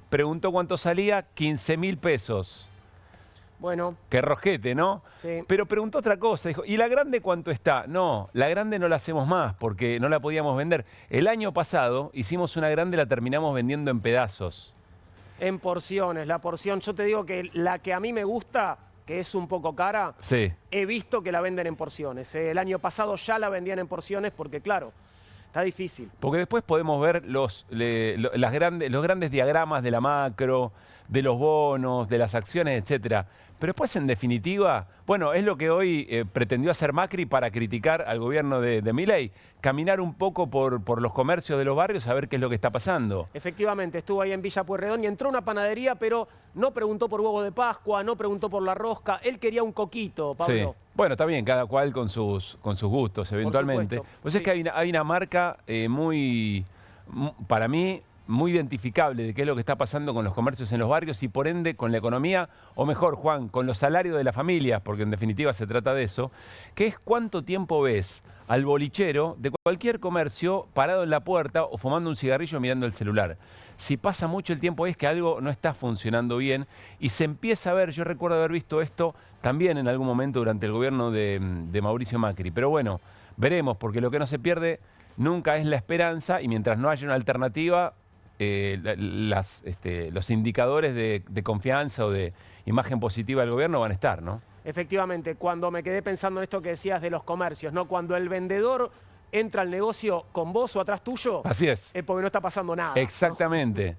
preguntó cuánto salía, 15.000 pesos. Bueno. Qué rosquete, ¿no? Sí. Pero preguntó otra cosa, dijo, ¿y la grande cuánto está? No, la grande no la hacemos más porque no la podíamos vender. El año pasado hicimos una grande, la terminamos vendiendo en pedazos. En porciones, la porción. Yo te digo que la que a mí me gusta, que es un poco cara, Sí. he visto que la venden en porciones. El año pasado ya la vendían en porciones porque, claro, está difícil. Porque después podemos ver los grandes diagramas de la macro, de los bonos, de las acciones, etcétera. Pero después, en definitiva, bueno, es lo que hoy pretendió hacer Macri para criticar al gobierno de Milei. Caminar un poco por los comercios de los barrios a ver qué es lo que está pasando. Efectivamente, estuvo ahí en Villa Pueyrredón y entró a una panadería, pero no preguntó por huevo de Pascua, no preguntó por la rosca. Él quería un coquito, Pablo. Sí. Bueno, está bien, cada cual con sus gustos, eventualmente. supuesto, Pues es que hay una marca para mí, muy identificable de qué es lo que está pasando con los comercios en los barrios y por ende con la economía, o mejor, Juan, con los salarios de las familias, porque en definitiva se trata de eso, que es cuánto tiempo ves al bolichero de cualquier comercio parado en la puerta o fumando un cigarrillo mirando el celular. Si pasa mucho el tiempo es que algo no está funcionando bien y se empieza a ver, yo recuerdo haber visto esto también en algún momento durante el gobierno de Mauricio Macri, pero bueno, veremos, porque lo que no se pierde nunca es la esperanza y mientras no haya una alternativa, los indicadores de confianza o de imagen positiva del gobierno van a estar, ¿no? Efectivamente, cuando me quedé pensando en esto que decías de los comercios, ¿no? Cuando el vendedor entra al negocio con vos o atrás tuyo, Así es. es porque no está pasando nada. Exactamente.